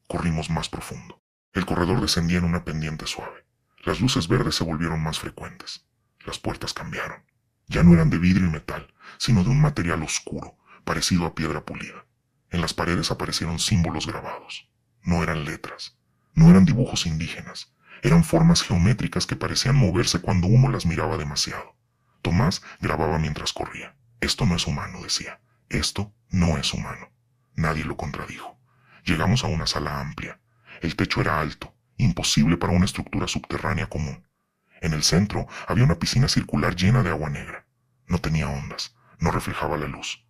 Corrimos más profundo. El corredor descendía en una pendiente suave. Las luces verdes se volvieron más frecuentes. Las puertas cambiaron. Ya no eran de vidrio y metal, sino de un material oscuro, parecido a piedra pulida. En las paredes aparecieron símbolos grabados. No eran letras. No eran dibujos indígenas. Eran formas geométricas que parecían moverse cuando uno las miraba demasiado. Tomás grababa mientras corría. Esto no es humano, decía. Esto no es humano. Nadie lo contradijo. Llegamos a una sala amplia. El techo era alto, imposible para una estructura subterránea común. En el centro había una piscina circular llena de agua negra. No tenía ondas, no reflejaba la luz.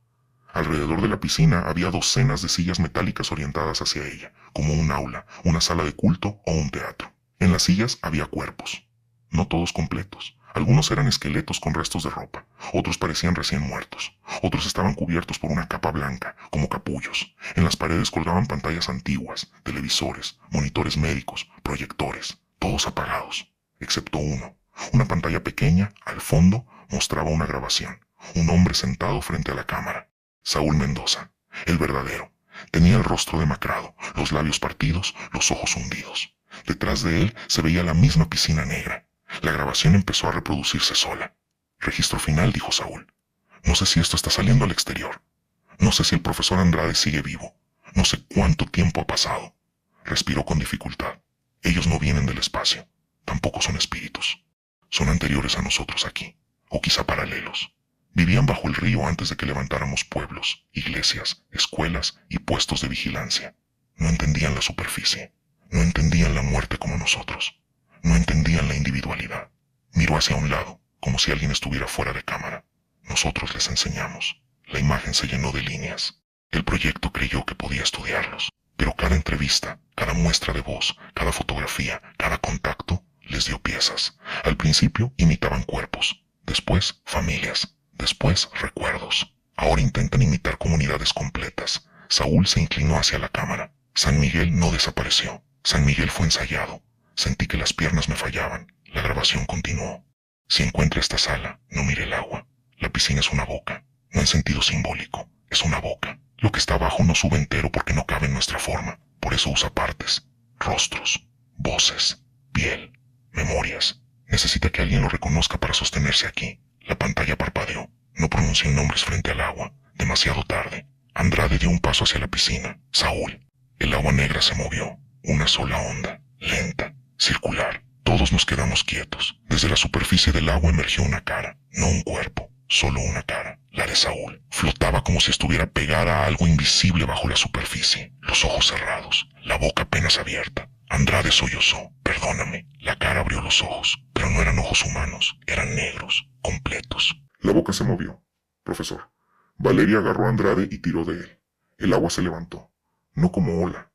Alrededor de la piscina había docenas de sillas metálicas orientadas hacia ella, como un aula, una sala de culto o un teatro. En las sillas había cuerpos, no todos completos. Algunos eran esqueletos con restos de ropa, otros parecían recién muertos, otros estaban cubiertos por una capa blanca, como capullos. En las paredes colgaban pantallas antiguas, televisores, monitores médicos, proyectores, todos apagados, excepto uno. Una pantalla pequeña, al fondo, mostraba una grabación. Un hombre sentado frente a la cámara. Saúl Mendoza, el verdadero. Tenía el rostro demacrado, los labios partidos, los ojos hundidos. Detrás de él se veía la misma piscina negra. La grabación empezó a reproducirse sola. Registro final, dijo Saúl. No sé si esto está saliendo al exterior. No sé si el profesor Andrade sigue vivo. No sé cuánto tiempo ha pasado. Respiró con dificultad. Ellos no vienen del espacio. Tampoco son espíritus. Son anteriores a nosotros aquí. O quizá paralelos. Vivían bajo el río antes de que levantáramos pueblos, iglesias, escuelas y puestos de vigilancia. No entendían la superficie. No entendían la muerte como nosotros. No entendían la individualidad. Miró hacia un lado, como si alguien estuviera fuera de cámara. Nosotros les enseñamos. La imagen se llenó de líneas. El proyecto creyó que podía estudiarlos, pero cada entrevista, cada muestra de voz, cada fotografía, cada contacto, les dio piezas. Al principio imitaban cuerpos, después familias, después recuerdos. Ahora intentan imitar comunidades completas. Saúl se inclinó hacia la cámara. San Miguel no desapareció. San Miguel fue ensayado. Sentí que las piernas me fallaban. La grabación continuó. Si encuentra esta sala, no mire el agua. La piscina es una boca, no en sentido simbólico, es una boca. Lo que está abajo no sube entero porque no cabe en nuestra forma, por eso usa partes, rostros, voces, piel, memorias. Necesita que alguien lo reconozca para sostenerse aquí. La pantalla parpadeó. No pronuncié nombres frente al agua. Demasiado tarde. Andrade dio un paso hacia la piscina. Saúl. El agua negra se movió. Una sola onda, lenta, circular. Todos nos quedamos quietos. Desde la superficie del agua emergió una cara, no un cuerpo, solo una cara, la de Saúl. Flotaba como si estuviera pegada a algo invisible bajo la superficie, los ojos cerrados, la boca apenas abierta. Andrade sollozó. Perdóname. La cara abrió los ojos, pero no eran ojos humanos, eran negros, completos. La boca se movió. Profesor. Valeria agarró a Andrade y tiró de él. El agua se levantó, no como ola,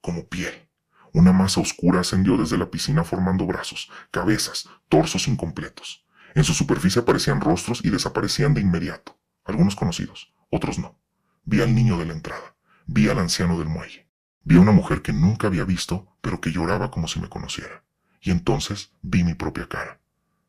como piel. Una masa oscura ascendió desde la piscina formando brazos, cabezas, torsos incompletos. En su superficie aparecían rostros y desaparecían de inmediato. Algunos conocidos, otros no. Vi al niño de la entrada. Vi al anciano del muelle. Vi a una mujer que nunca había visto, pero que lloraba como si me conociera. Y entonces vi mi propia cara.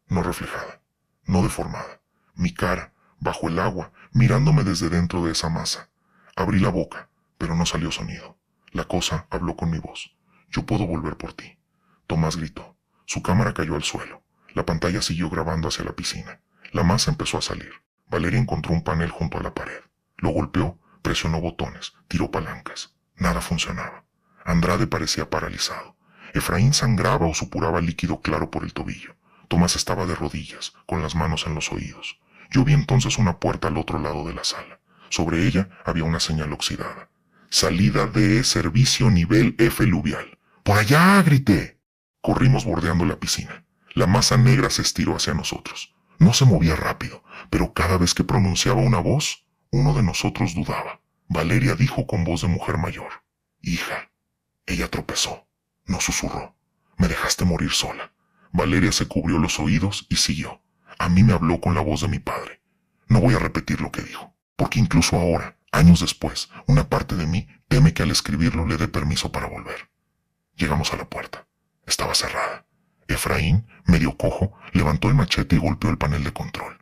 No reflejada, no deformada. Mi cara, bajo el agua, mirándome desde dentro de esa masa. Abrí la boca, pero no salió sonido. La cosa habló con mi voz. Yo puedo volver por ti. Tomás gritó. Su cámara cayó al suelo. La pantalla siguió grabando hacia la piscina. La masa empezó a salir. Valeria encontró un panel junto a la pared. Lo golpeó, presionó botones, tiró palancas. Nada funcionaba. Andrade parecía paralizado. Efraín sangraba o supuraba líquido claro por el tobillo. Tomás estaba de rodillas, con las manos en los oídos. Yo vi entonces una puerta al otro lado de la sala. Sobre ella había una señal oxidada. Salida de servicio nivel F fluvial. ¡Por allá!, grité. Corrimos bordeando la piscina. La masa negra se estiró hacia nosotros. No se movía rápido, pero cada vez que pronunciaba una voz, uno de nosotros dudaba. Valeria dijo con voz de mujer mayor: «Hija». Ella tropezó. No susurró: «Me dejaste morir sola». Valeria se cubrió los oídos y siguió. A mí me habló con la voz de mi padre. No voy a repetir lo que dijo, porque incluso ahora, años después, una parte de mí teme que al escribirlo le dé permiso para volver. Llegamos a la puerta. Estaba cerrada. Efraín, medio cojo, levantó el machete y golpeó el panel de control.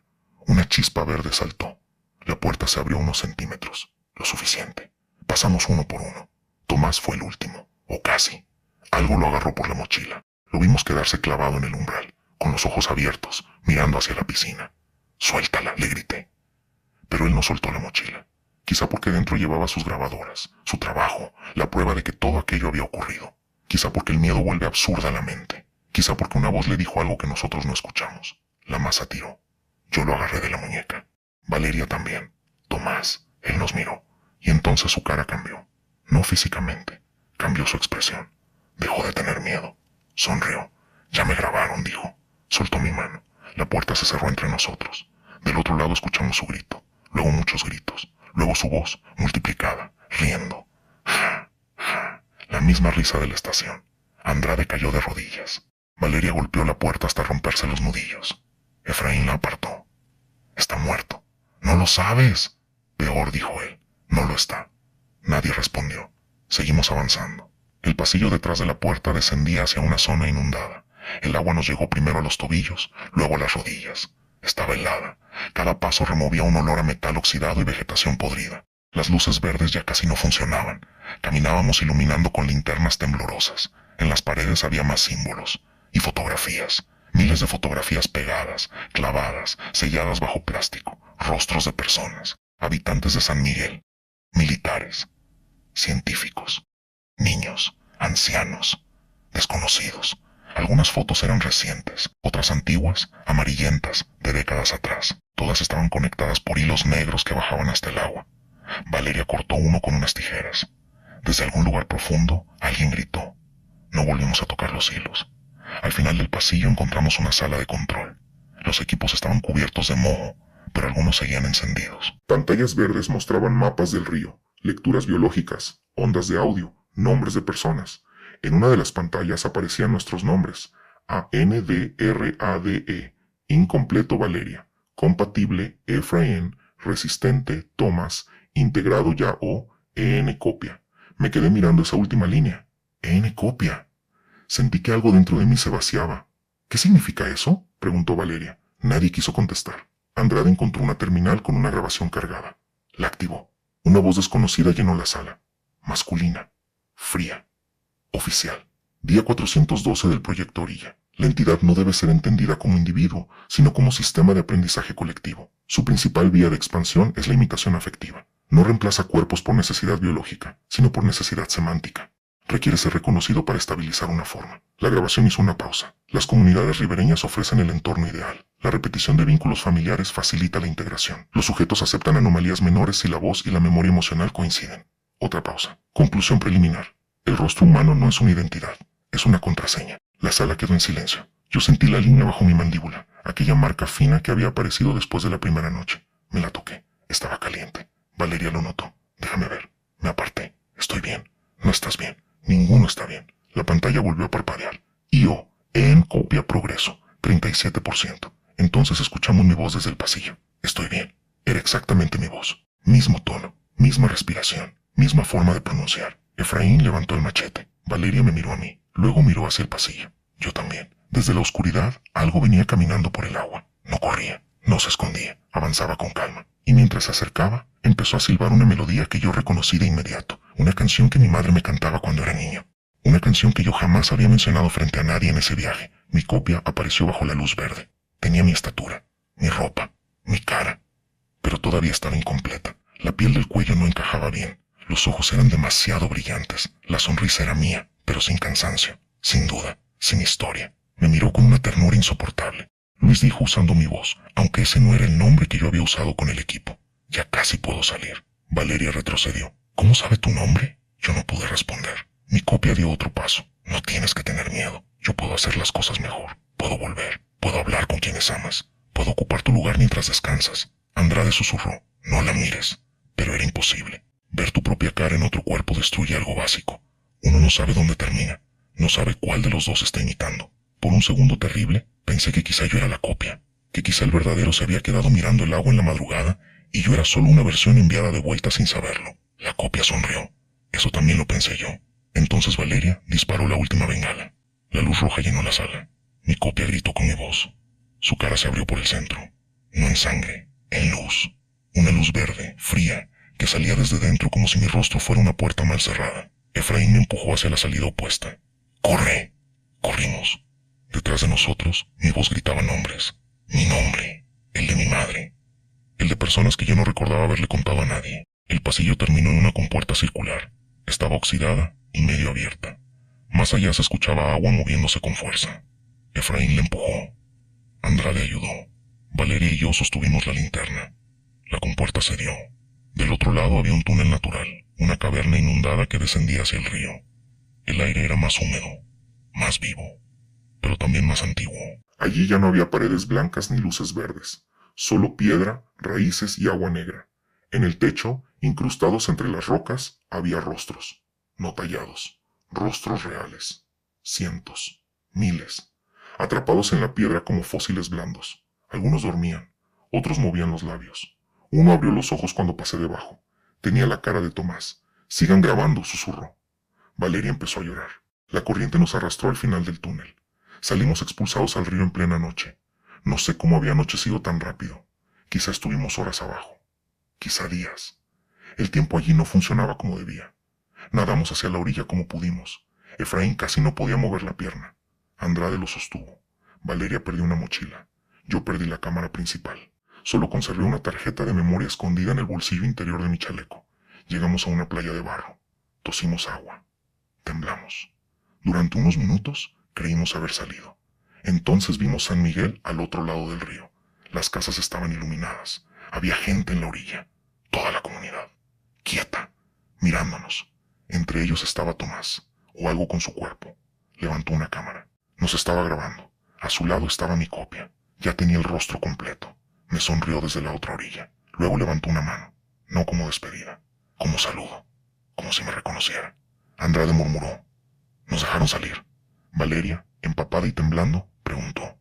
Una chispa verde saltó. La puerta se abrió unos centímetros. Lo suficiente. Pasamos uno por uno. Tomás fue el último, o casi. Algo lo agarró por la mochila. Lo vimos quedarse clavado en el umbral, con los ojos abiertos, mirando hacia la piscina. «Suéltala», le grité. Pero él no soltó la mochila. Quizá porque dentro llevaba sus grabadoras, su trabajo, la prueba de que todo aquello había ocurrido. Quizá porque el miedo vuelve absurda la mente. Quizá porque una voz le dijo algo que nosotros no escuchamos. La masa tiró. Yo lo agarré de la muñeca. Valeria también. Tomás. Él nos miró. Y entonces su cara cambió. No físicamente. Cambió su expresión. Dejó de tener miedo. Sonrió. «Ya me grabaron», dijo. Soltó mi mano. La puerta se cerró entre nosotros. Del otro lado escuchamos su grito. Luego muchos gritos. Luego su voz, multiplicada, riendo. «Ja, ja». La misma risa de la estación. Andrade cayó de rodillas. Valeria golpeó la puerta hasta romperse los nudillos. Efraín la apartó. «Está muerto». «No lo sabes». «Peor», dijo él. «No lo está». Nadie respondió. Seguimos avanzando. El pasillo detrás de la puerta descendía hacia una zona inundada. El agua nos llegó primero a los tobillos, luego a las rodillas. Estaba helada. Cada paso removía un olor a metal oxidado y vegetación podrida. Las luces verdes ya casi no funcionaban. Caminábamos iluminando con linternas temblorosas. En las paredes había más símbolos y fotografías. Miles de fotografías pegadas, clavadas, selladas bajo plástico. Rostros de personas, habitantes de San Miguel, militares, científicos, niños, ancianos, desconocidos. Algunas fotos eran recientes, otras antiguas, amarillentas, de décadas atrás. Todas estaban conectadas por hilos negros que bajaban hasta el agua. Valeria cortó uno con unas tijeras. Desde algún lugar profundo, alguien gritó. No volvimos a tocar los hilos. Al final del pasillo encontramos una sala de control. Los equipos estaban cubiertos de moho, pero algunos seguían encendidos. Pantallas verdes mostraban mapas del río, lecturas biológicas, ondas de audio, nombres de personas. En una de las pantallas aparecían nuestros nombres: ANDRADE, incompleto Valeria, compatible Efraín, resistente Tomás, integrado ya o EN copia. Me quedé mirando esa última línea. EN copia. Sentí que algo dentro de mí se vaciaba. ¿Qué significa eso?, preguntó Valeria. Nadie quiso contestar. Andrade encontró una terminal con una grabación cargada. La activó. Una voz desconocida llenó la sala. Masculina. Fría. Oficial. Día 412 del Proyecto Orilla. La entidad no debe ser entendida como individuo, sino como sistema de aprendizaje colectivo. Su principal vía de expansión es la imitación afectiva. No reemplaza cuerpos por necesidad biológica, sino por necesidad semántica. Requiere ser reconocido para estabilizar una forma. La grabación hizo una pausa. Las comunidades ribereñas ofrecen el entorno ideal. La repetición de vínculos familiares facilita la integración. Los sujetos aceptan anomalías menores si la voz y la memoria emocional coinciden. Otra pausa. Conclusión preliminar. El rostro humano no es una identidad, es una contraseña. La sala quedó en silencio. Yo sentí la línea bajo mi mandíbula, aquella marca fina que había aparecido después de la primera noche. Me la toqué. Estaba caliente. Valeria lo notó. Déjame ver. Me aparté. Estoy bien. No estás bien. Ninguno está bien. La pantalla volvió a parpadear. IO, en copia progreso, 37%. Entonces escuchamos mi voz desde el pasillo. Estoy bien. Era exactamente mi voz. Mismo tono, misma respiración, misma forma de pronunciar. Efraín levantó el machete. Valeria me miró a mí. Luego miró hacia el pasillo. Yo también. Desde la oscuridad, algo venía caminando por el agua. No corría, no se escondía, avanzaba con calma. Y mientras se acercaba, empezó a silbar una melodía que yo reconocí de inmediato. Una canción que mi madre me cantaba cuando era niño. Una canción que yo jamás había mencionado frente a nadie en ese viaje. Mi copia apareció bajo la luz verde. Tenía mi estatura, mi ropa, mi cara. Pero todavía estaba incompleta. La piel del cuello no encajaba bien. Los ojos eran demasiado brillantes. La sonrisa era mía, pero sin cansancio, sin duda, sin historia. Me miró con una ternura insoportable. Luis dijo usando mi voz, aunque ese no era el nombre que yo había usado con el equipo. Ya casi puedo salir. Valeria retrocedió. ¿Cómo sabe tu nombre? Yo no pude responder. Mi copia dio otro paso. No tienes que tener miedo. Yo puedo hacer las cosas mejor. Puedo volver. Puedo hablar con quienes amas. Puedo ocupar tu lugar mientras descansas. Andrade susurró. No la mires. Pero era imposible. Ver tu propia cara en otro cuerpo destruye algo básico. Uno no sabe dónde termina. No sabe cuál de los dos está imitando. Por un segundo terrible, pensé que quizá yo era la copia. Que quizá el verdadero se había quedado mirando el agua en la madrugada y yo era solo una versión enviada de vuelta sin saberlo. La copia sonrió. Eso también lo pensé yo. Entonces Valeria disparó la última bengala. La luz roja llenó la sala. Mi copia gritó con mi voz. Su cara se abrió por el centro. No en sangre, en luz. Una luz verde, fría, que salía desde dentro como si mi rostro fuera una puerta mal cerrada. Efraín me empujó hacia la salida opuesta. ¡Corre! Corrimos. Detrás de nosotros, mi voz gritaba nombres. Mi nombre, el de mi madre, el de personas que yo no recordaba haberle contado a nadie. El pasillo terminó en una compuerta circular. Estaba oxidada y medio abierta. Más allá se escuchaba agua moviéndose con fuerza. Efraín le empujó. Andrade ayudó. Valeria y yo sostuvimos la linterna. La compuerta cedió. Del otro lado había un túnel natural, una caverna inundada que descendía hacia el río. El aire era más húmedo, más vivo, pero también más antiguo. Allí ya no había paredes blancas ni luces verdes, solo piedra, raíces y agua negra. En el techo, incrustados entre las rocas, había rostros, no tallados, rostros reales, cientos, miles, atrapados en la piedra como fósiles blandos. Algunos dormían, otros movían los labios. Uno abrió los ojos cuando pasé debajo. Tenía la cara de Tomás. Sigan grabando, susurró. Valeria empezó a llorar. La corriente nos arrastró al final del túnel. Salimos expulsados al río en plena noche. No sé cómo había anochecido tan rápido. Quizá estuvimos horas abajo. Quizá días. El tiempo allí no funcionaba como debía. Nadamos hacia la orilla como pudimos. Efraín casi no podía mover la pierna. Andrade lo sostuvo. Valeria perdió una mochila. Yo perdí la cámara principal. Solo conservé una tarjeta de memoria escondida en el bolsillo interior de mi chaleco. Llegamos a una playa de barro. Tosimos agua. Temblamos. Durante unos minutos creímos haber salido. Entonces vimos San Miguel al otro lado del río. Las casas estaban iluminadas. Había gente en la orilla. Toda la comunidad. Quieta. Mirándonos. Entre ellos estaba Tomás. O algo con su cuerpo. Levantó una cámara. Nos estaba grabando. A su lado estaba mi copia. Ya tenía el rostro completo. Me sonrió desde la otra orilla. Luego levantó una mano. No como despedida. Como saludo. Como si me reconociera. Andrade murmuró. Nos dejaron salir. Valeria, empapada y temblando, preguntó.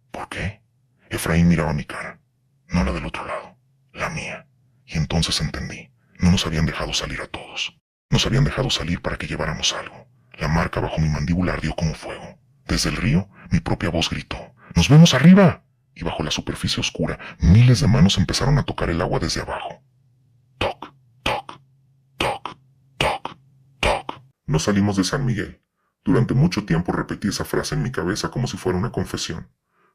¿Por qué? Efraín miraba mi cara. No la del otro lado. La mía. Y entonces entendí. No nos habían dejado salir a todos. Nos habían dejado salir para que lleváramos algo. La marca bajo mi mandíbula ardió como fuego. Desde el río, mi propia voz gritó. ¡Nos vemos arriba! Y bajo la superficie oscura, miles de manos empezaron a tocar el agua desde abajo. Toc, toc, toc, toc, toc. No salimos de San Miguel. Durante mucho tiempo repetí esa frase en mi cabeza como si fuera una confesión.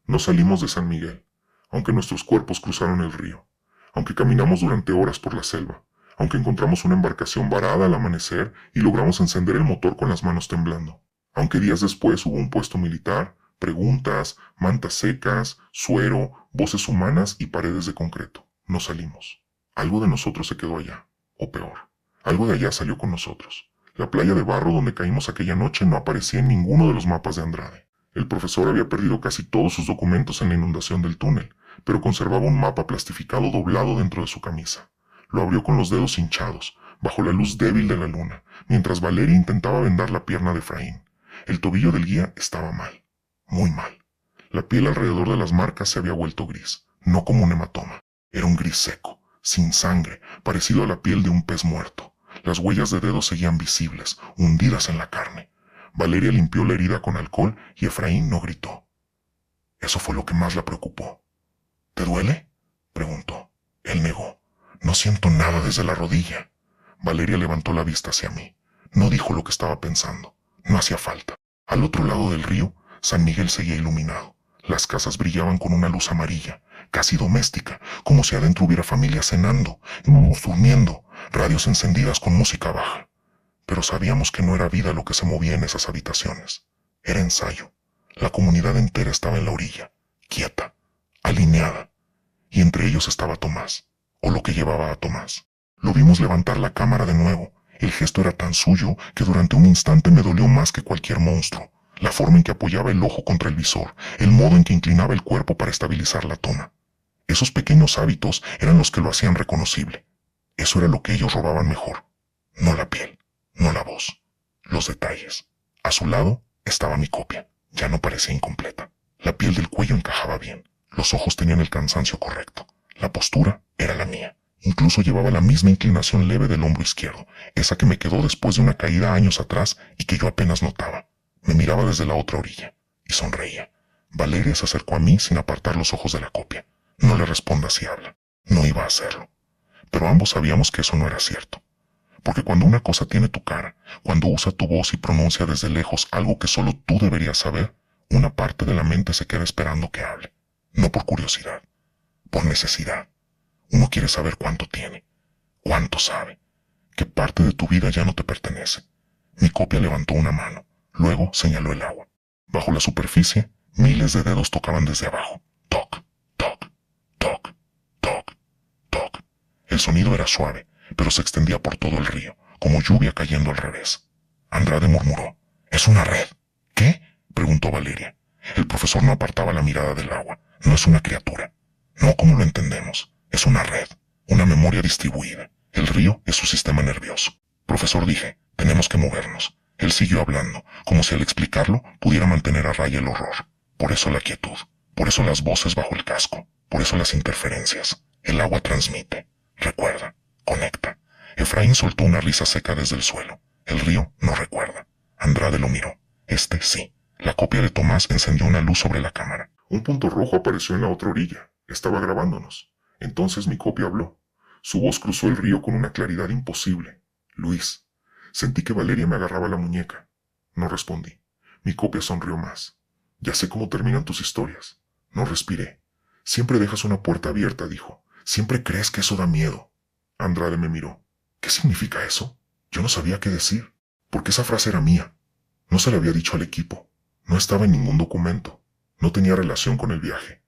No salimos de San Miguel, aunque nuestros cuerpos cruzaron el río, aunque caminamos durante horas por la selva, aunque encontramos una embarcación varada al amanecer y logramos encender el motor con las manos temblando, aunque días después hubo un puesto militar, preguntas, mantas secas, suero, voces humanas y paredes de concreto. No salimos. Algo de nosotros se quedó allá, o peor, algo de allá salió con nosotros. La playa de barro donde caímos aquella noche no aparecía en ninguno de los mapas de Andrade. El profesor había perdido casi todos sus documentos en la inundación del túnel, pero conservaba un mapa plastificado doblado dentro de su camisa. Lo abrió con los dedos hinchados, bajo la luz débil de la luna, mientras Valeria intentaba vendar la pierna de Efraín. El tobillo del guía estaba mal, muy mal. La piel alrededor de las marcas se había vuelto gris, no como un hematoma. Era un gris seco, sin sangre, parecido a la piel de un pez muerto. Las huellas de dedos seguían visibles, hundidas en la carne. Valeria limpió la herida con alcohol y Efraín no gritó. Eso fue lo que más la preocupó. ¿Te duele?, preguntó. Él negó. No siento nada desde la rodilla. Valeria levantó la vista hacia mí. No dijo lo que estaba pensando. No hacía falta. Al otro lado del río, San Miguel seguía iluminado. Las casas brillaban con una luz amarilla, casi doméstica, como si adentro hubiera familias cenando, durmiendo, radios encendidas con música baja. Pero sabíamos que no era vida lo que se movía en esas habitaciones. Era ensayo. La comunidad entera estaba en la orilla, quieta, alineada, y entre ellos estaba Tomás, o lo que llevaba a Tomás. Lo vimos levantar la cámara de nuevo. El gesto era tan suyo que durante un instante me dolió más que cualquier monstruo. La forma en que apoyaba el ojo contra el visor, el modo en que inclinaba el cuerpo para estabilizar la toma. Esos pequeños hábitos eran los que lo hacían reconocible. Eso era lo que ellos robaban mejor. No la piel, no la voz, los detalles. A su lado estaba mi copia. Ya no parecía incompleta. La piel del cuello encajaba bien. Los ojos tenían el cansancio correcto. La postura era la mía. Incluso llevaba la misma inclinación leve del hombro izquierdo, esa que me quedó después de una caída años atrás y que yo apenas notaba. Me miraba desde la otra orilla y sonreía. Valeria se acercó a mí sin apartar los ojos de la copia. No le respondas si habla. No iba a hacerlo. Pero ambos sabíamos que eso no era cierto. Porque cuando una cosa tiene tu cara, cuando usa tu voz y pronuncia desde lejos algo que solo tú deberías saber, una parte de la mente se queda esperando que hable. No por curiosidad, por necesidad. Uno quiere saber cuánto tiene, cuánto sabe, qué parte de tu vida ya no te pertenece. Mi copia levantó una mano, luego señaló el agua. Bajo la superficie, miles de dedos tocaban desde abajo. Toc, toc, toc, toc, toc. El sonido era suave, pero se extendía por todo el río, como lluvia cayendo al revés. Andrade murmuró: «Es una red». «¿Qué?», preguntó Valeria. El profesor no apartaba la mirada del agua. «No es una criatura. No como lo entendemos. Es una red, una memoria distribuida. El río es su sistema nervioso». «Profesor», dije, «tenemos que movernos». Él siguió hablando, como si al explicarlo pudiera mantener a raya el horror. Por eso la quietud, por eso las voces bajo el casco, por eso las interferencias. El agua transmite, recuerda, conecta. Efraín soltó una risa seca desde el suelo. El río no recuerda. Andrade lo miró. Este sí. La copia de Tomás encendió una luz sobre la cámara. Un punto rojo apareció en la otra orilla. Estaba grabándonos. Entonces mi copia habló. Su voz cruzó el río con una claridad imposible. «Luis». Sentí que Valeria me agarraba la muñeca. No respondí. Mi copia sonrió más. «Ya sé cómo terminan tus historias». No respiré. «Siempre dejas una puerta abierta», dijo. «Siempre crees que eso da miedo». Andrade me miró. «¿Qué significa eso?». Yo no sabía qué decir, porque esa frase era mía. No se la había dicho al equipo. No estaba en ningún documento. No tenía relación con el viaje.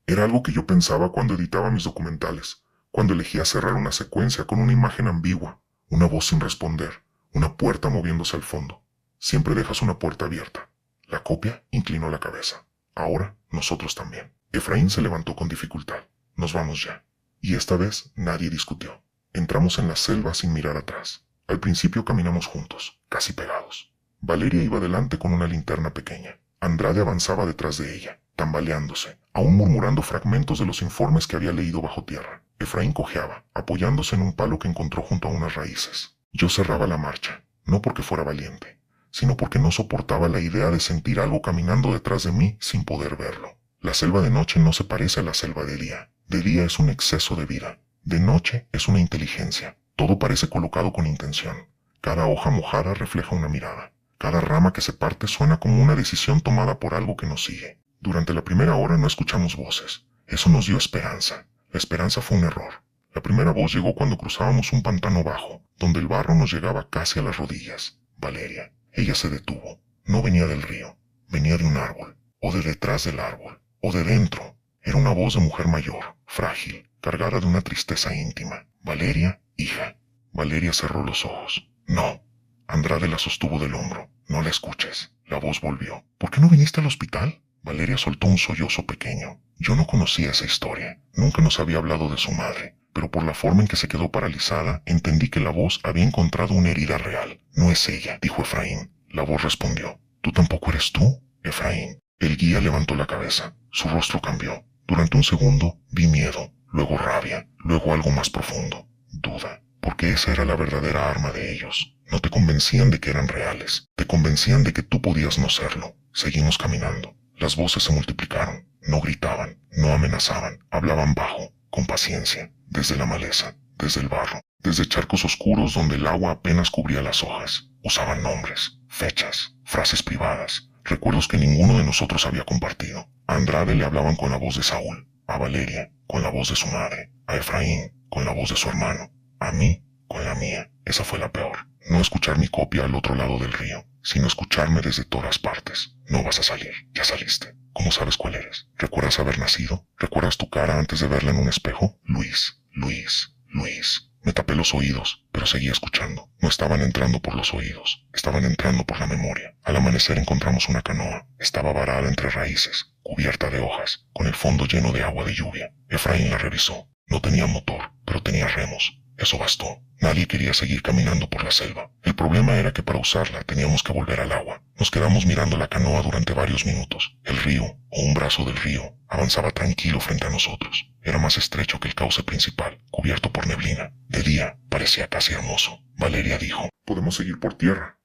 Era algo que yo pensaba cuando editaba mis documentales, cuando elegía cerrar una secuencia con una imagen ambigua, una voz sin responder, una puerta moviéndose al fondo. Siempre dejas una puerta abierta. La copia inclinó la cabeza. Ahora, nosotros también. Efraín se levantó con dificultad. «Nos vamos ya». Y esta vez nadie discutió. Entramos en la selva sin mirar atrás. Al principio caminamos juntos, casi pegados. Valeria iba delante con una linterna pequeña. Andrade avanzaba detrás de ella, tambaleándose, aún murmurando fragmentos de los informes que había leído bajo tierra. Efraín cojeaba, apoyándose en un palo que encontró junto a unas raíces. Yo cerraba la marcha, no porque fuera valiente, sino porque no soportaba la idea de sentir algo caminando detrás de mí sin poder verlo. La selva de noche no se parece a la selva de día. De día es un exceso de vida. De noche es una inteligencia. Todo parece colocado con intención. Cada hoja mojada refleja una mirada. Cada rama que se parte suena como una decisión tomada por algo que nos sigue. Durante la primera hora no escuchamos voces. Eso nos dio esperanza. La esperanza fue un error. La primera voz llegó cuando cruzábamos un pantano bajo, donde el barro nos llegaba casi a las rodillas. Valeria. Ella se detuvo. No venía del río. Venía de un árbol. O de detrás del árbol. O de dentro. Era una voz de mujer mayor, frágil, cargada de una tristeza íntima. «Valeria, hija». Valeria cerró los ojos. «No». Andrade la sostuvo del hombro. «No la escuches». La voz volvió. «¿Por qué no viniste al hospital?». Valeria soltó un sollozo pequeño. Yo no conocía esa historia. Nunca nos había hablado de su madre. Pero por la forma en que se quedó paralizada, entendí que la voz había encontrado una herida real. «No es ella», dijo Efraín. La voz respondió. «¿Tú tampoco eres tú, Efraín?». El guía levantó la cabeza. Su rostro cambió. Durante un segundo vi miedo, luego rabia, luego algo más profundo, duda, porque esa era la verdadera arma de ellos. No te convencían de que eran reales, te convencían de que tú podías no serlo. Seguimos caminando. Las voces se multiplicaron, no gritaban, no amenazaban, hablaban bajo, con paciencia, desde la maleza, desde el barro, desde charcos oscuros donde el agua apenas cubría las hojas. Usaban nombres, fechas, frases privadas, recuerdos que ninguno de nosotros había compartido. A Andrade le hablaban con la voz de Saúl, a Valeria con la voz de su madre, a Efraín con la voz de su hermano, a mí con la mía. Esa fue la peor. No escuchar mi copia al otro lado del río, sino escucharme desde todas partes. «No vas a salir, ya saliste. ¿Cómo sabes cuál eres? ¿Recuerdas haber nacido? ¿Recuerdas tu cara antes de verla en un espejo? Luis, Luis, Luis». Me tapé los oídos, pero seguía escuchando. No estaban entrando por los oídos, estaban entrando por la memoria. Al amanecer encontramos una canoa. Estaba varada entre raíces, cubierta de hojas, con el fondo lleno de agua de lluvia. Efraín la revisó. No tenía motor, pero tenía remos. Eso bastó. Nadie quería seguir caminando por la selva. El problema era que para usarla teníamos que volver al agua. Nos quedamos mirando la canoa durante varios minutos. El río, o un brazo del río, avanzaba tranquilo frente a nosotros. Era más estrecho que el cauce principal, cubierto por neblina. De día, parecía casi hermoso. Valeria dijo: «Podemos seguir por tierra».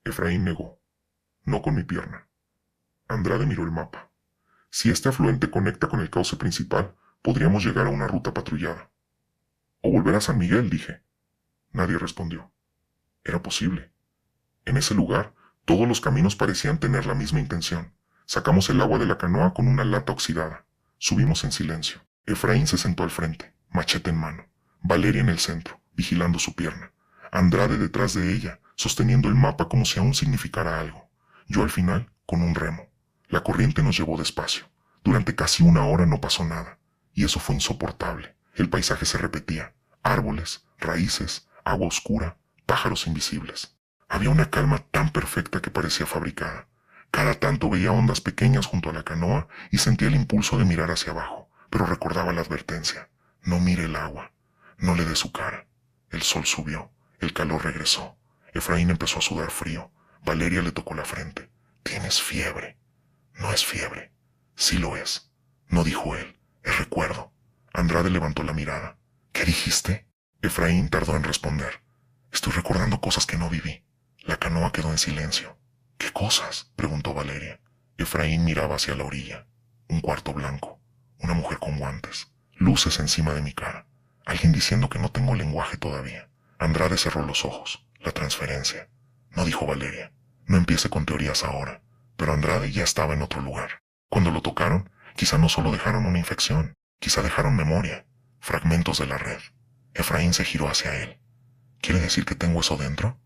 Efraín negó: «No con mi pierna». Andrade miró el mapa. Si este afluente conecta con el cauce principal, podríamos llegar a una ruta patrullada. «O volver a San Miguel», dije. Nadie respondió. Era posible. En ese lugar, todos los caminos parecían tener la misma intención. Sacamos el agua de la canoa con una lata oxidada. Subimos en silencio. Efraín se sentó al frente, machete en mano. Valeria en el centro, vigilando su pierna. Andrade detrás de ella, sosteniendo el mapa como si aún significara algo. Yo al final, con un remo. La corriente nos llevó despacio. Durante casi una hora no pasó nada. Y eso fue insoportable. El paisaje se repetía. Árboles, raíces, agua oscura, pájaros invisibles. Había una calma tan perfecta que parecía fabricada. Cada tanto veía ondas pequeñas junto a la canoa y sentía el impulso de mirar hacia abajo, pero recordaba la advertencia: no mire el agua, no le dé su cara. El sol subió, el calor regresó. Efraín empezó a sudar frío. Valeria le tocó la frente. «Tienes fiebre». «No es fiebre». «Sí lo es». No dijo él, es recuerdo. Andrade levantó la mirada. «¿Qué dijiste?» Efraín tardó en responder. «Estoy recordando cosas que no viví». La canoa quedó en silencio. «¿Qué cosas?», preguntó Valeria. Efraín miraba hacia la orilla. Un cuarto blanco, una mujer con guantes, luces encima de mi cara, alguien diciendo que no tengo lenguaje todavía. Andrade cerró los ojos. La transferencia. No, dijo Valeria. No empiece con teorías ahora. Pero Andrade ya estaba en otro lugar. Cuando lo tocaron, quizá no solo dejaron una infección, quizá dejaron memoria, fragmentos de la red. Efraín se giró hacia él. «¿Quiere decir que tengo eso dentro?»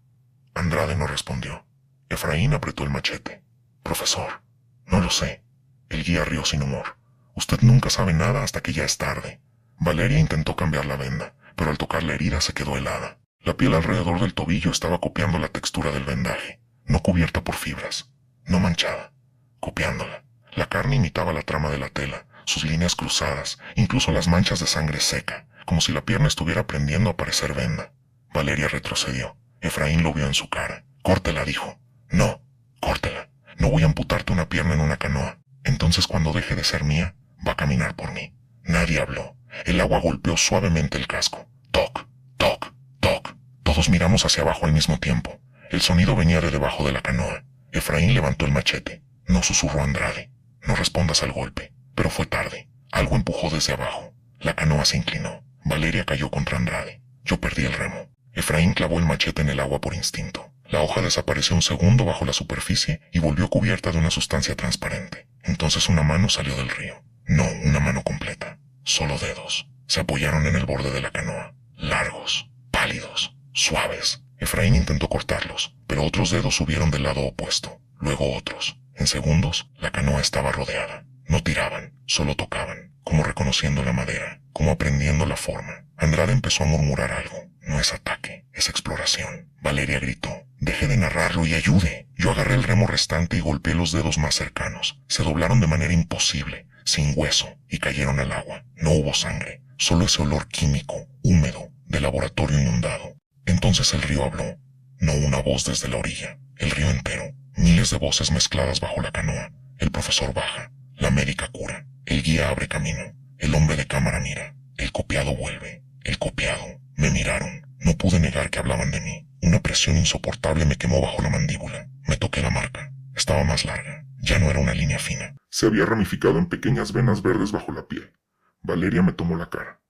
Andrade no respondió. Efraín apretó el machete. «Profesor, no lo sé». El guía rió sin humor. «Usted nunca sabe nada hasta que ya es tarde». Valeria intentó cambiar la venda, pero al tocar la herida se quedó helada. La piel alrededor del tobillo estaba copiando la textura del vendaje, no cubierta por fibras, no manchada, copiándola. La carne imitaba la trama de la tela, sus líneas cruzadas, incluso las manchas de sangre seca, como si la pierna estuviera aprendiendo a parecer venda. Valeria retrocedió. Efraín lo vio en su cara. «Córtela», dijo. «No, córtela. No voy a amputarte una pierna en una canoa. Entonces cuando deje de ser mía, va a caminar por mí». Nadie habló. El agua golpeó suavemente el casco. Toc, toc, toc. Todos miramos hacia abajo al mismo tiempo. El sonido venía de debajo de la canoa. Efraín levantó el machete. No susurró Andrade: «No respondas al golpe». Pero fue tarde. Algo empujó desde abajo. La canoa se inclinó. Valeria cayó contra Andrade. Yo perdí el remo. Efraín clavó el machete en el agua por instinto. La hoja desapareció un segundo bajo la superficie y volvió cubierta de una sustancia transparente. Entonces una mano salió del río. No una mano completa, solo dedos. Se apoyaron en el borde de la canoa. Largos, pálidos, suaves. Efraín intentó cortarlos, pero otros dedos subieron del lado opuesto. Luego otros. En segundos, la canoa estaba rodeada. No tiraban, solo tocaban, como reconociendo la madera, como aprendiendo la forma. Andrade empezó a murmurar algo. «No es ataque, es exploración». Valeria gritó: «Deje de narrarlo y ayude». Yo agarré el remo restante y golpeé los dedos más cercanos. Se doblaron de manera imposible, sin hueso, y cayeron al agua. No hubo sangre, solo ese olor químico, húmedo, de laboratorio inundado. Entonces el río habló. No una voz desde la orilla, el río entero. Miles de voces mezcladas bajo la canoa. El profesor baja, la médica cura, el guía abre camino, el hombre de cámara mira, el copiado vuelve, el copiado. Me miraron. No pude negar que hablaban de mí. Una presión insoportable me quemó bajo la mandíbula. Me toqué la marca. Estaba más larga. Ya no era una línea fina. Se había ramificado en pequeñas venas verdes bajo la piel. Valeria me tomó la cara.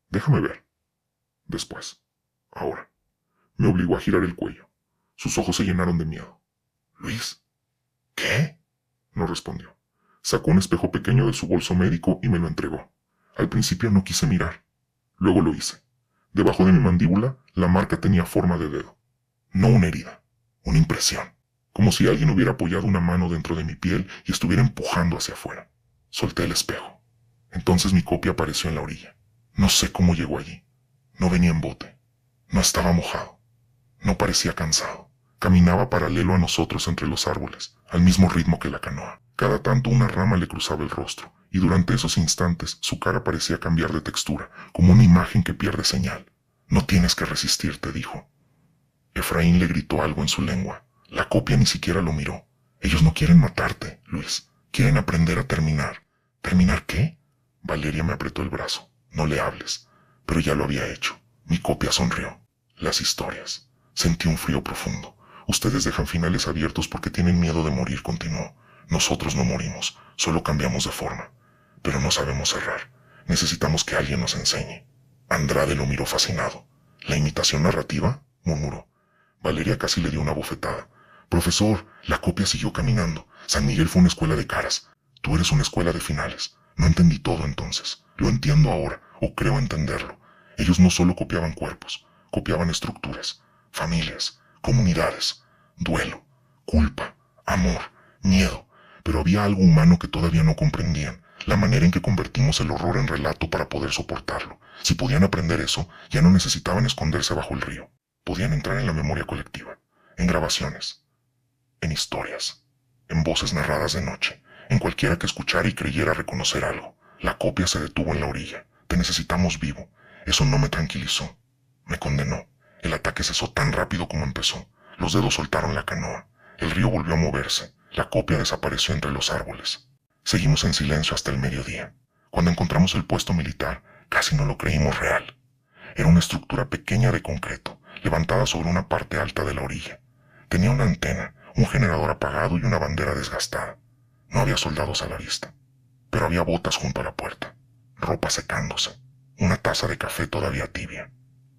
«Déjame ver». Después. Ahora. Me obligó a girar el cuello. Sus ojos se llenaron de miedo. «Luis». «¿Qué?». No respondió. Sacó un espejo pequeño de su bolso médico y me lo entregó. Al principio no quise mirar. Luego lo hice. Debajo de mi mandíbula, la marca tenía forma de dedo. No una herida, una impresión. Como si alguien hubiera apoyado una mano dentro de mi piel y estuviera empujando hacia afuera. Solté el espejo. Entonces mi copia apareció en la orilla. No sé cómo llegó allí. No venía en bote. No estaba mojado. No parecía cansado. Caminaba paralelo a nosotros entre los árboles, al mismo ritmo que la canoa. Cada tanto una rama le cruzaba el rostro, y durante esos instantes su cara parecía cambiar de textura, como una imagen que pierde señal. No tienes que resistirte, dijo. Efraín le gritó algo en su lengua. La copia ni siquiera lo miró. Ellos no quieren matarte, Luis. Quieren aprender a terminar. ¿Terminar qué? Valeria me apretó el brazo. No le hables. Pero ya lo había hecho. Mi copia sonrió. Las historias. Sentí un frío profundo. Ustedes dejan finales abiertos porque tienen miedo de morir, continuó. Nosotros no morimos, solo cambiamos de forma. Pero no sabemos cerrar. Necesitamos que alguien nos enseñe. Andrade lo miró fascinado. ¿La imitación narrativa? Murmuró. Valeria casi le dio una bofetada. Profesor, la copia siguió caminando. San Miguel fue una escuela de caras. Tú eres una escuela de finales. No entendí todo entonces. Lo entiendo ahora, o creo entenderlo. Ellos no solo copiaban cuerpos, copiaban estructuras, familias, comunidades, duelo, culpa, amor, miedo. Pero había algo humano que todavía no comprendían, la manera en que convertimos el horror en relato para poder soportarlo. Si podían aprender eso, ya no necesitaban esconderse bajo el río. Podían entrar en la memoria colectiva, en grabaciones, en historias, en voces narradas de noche, en cualquiera que escuchara y creyera reconocer algo. La copia se detuvo en la orilla. Te necesitamos vivo. Eso no me tranquilizó. Me condenó. El ataque cesó tan rápido como empezó. Los dedos soltaron la canoa. El río volvió a moverse. La copia desapareció entre los árboles. Seguimos en silencio hasta el mediodía. Cuando encontramos el puesto militar, casi no lo creímos real. Era una estructura pequeña de concreto, levantada sobre una parte alta de la orilla. Tenía una antena, un generador apagado y una bandera desgastada. No había soldados a la vista, pero había botas junto a la puerta, ropa secándose, una taza de café todavía tibia.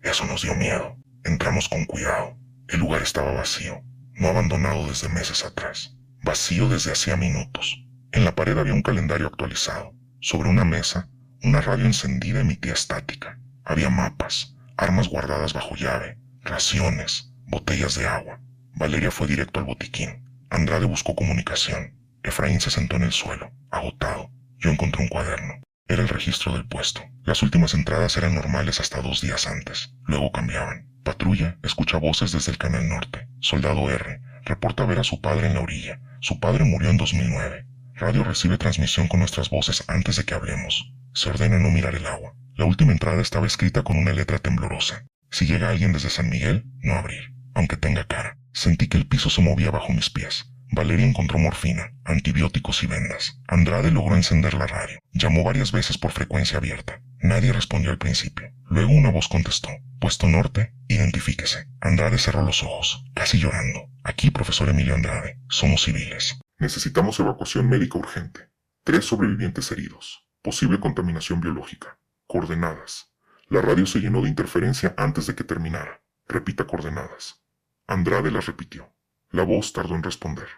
Eso nos dio miedo. Entramos con cuidado. El lugar estaba vacío, no abandonado desde meses atrás. Vacío desde hacía minutos. En la pared había un calendario actualizado. Sobre una mesa, una radio encendida emitía estática. Había mapas, armas guardadas bajo llave, raciones, botellas de agua. Valeria fue directo al botiquín. Andrade buscó comunicación. Efraín se sentó en el suelo, agotado. Yo encontré un cuaderno. Era el registro del puesto. Las últimas entradas eran normales hasta 2 días antes. Luego cambiaban. Patrulla escucha voces desde el Canal Norte. Soldado R. reporta ver a su padre en la orilla. Su padre murió en 2009. Radio recibe transmisión con nuestras voces antes de que hablemos. Se ordena no mirar el agua. La última entrada estaba escrita con una letra temblorosa. Si llega alguien desde San Miguel, no abrir, aunque tenga cara. Sentí que el piso se movía bajo mis pies. Valeria encontró morfina, antibióticos y vendas. Andrade logró encender la radio. Llamó varias veces por frecuencia abierta. Nadie respondió al principio. Luego una voz contestó. Puesto Norte, identifíquese. Andrade cerró los ojos, casi llorando. Aquí, profesor Emilio Andrade. Somos civiles. Necesitamos evacuación médica urgente. 3 sobrevivientes heridos. Posible contaminación biológica. Coordenadas. La radio se llenó de interferencia antes de que terminara. Repita coordenadas. Andrade las repitió. La voz tardó en responder.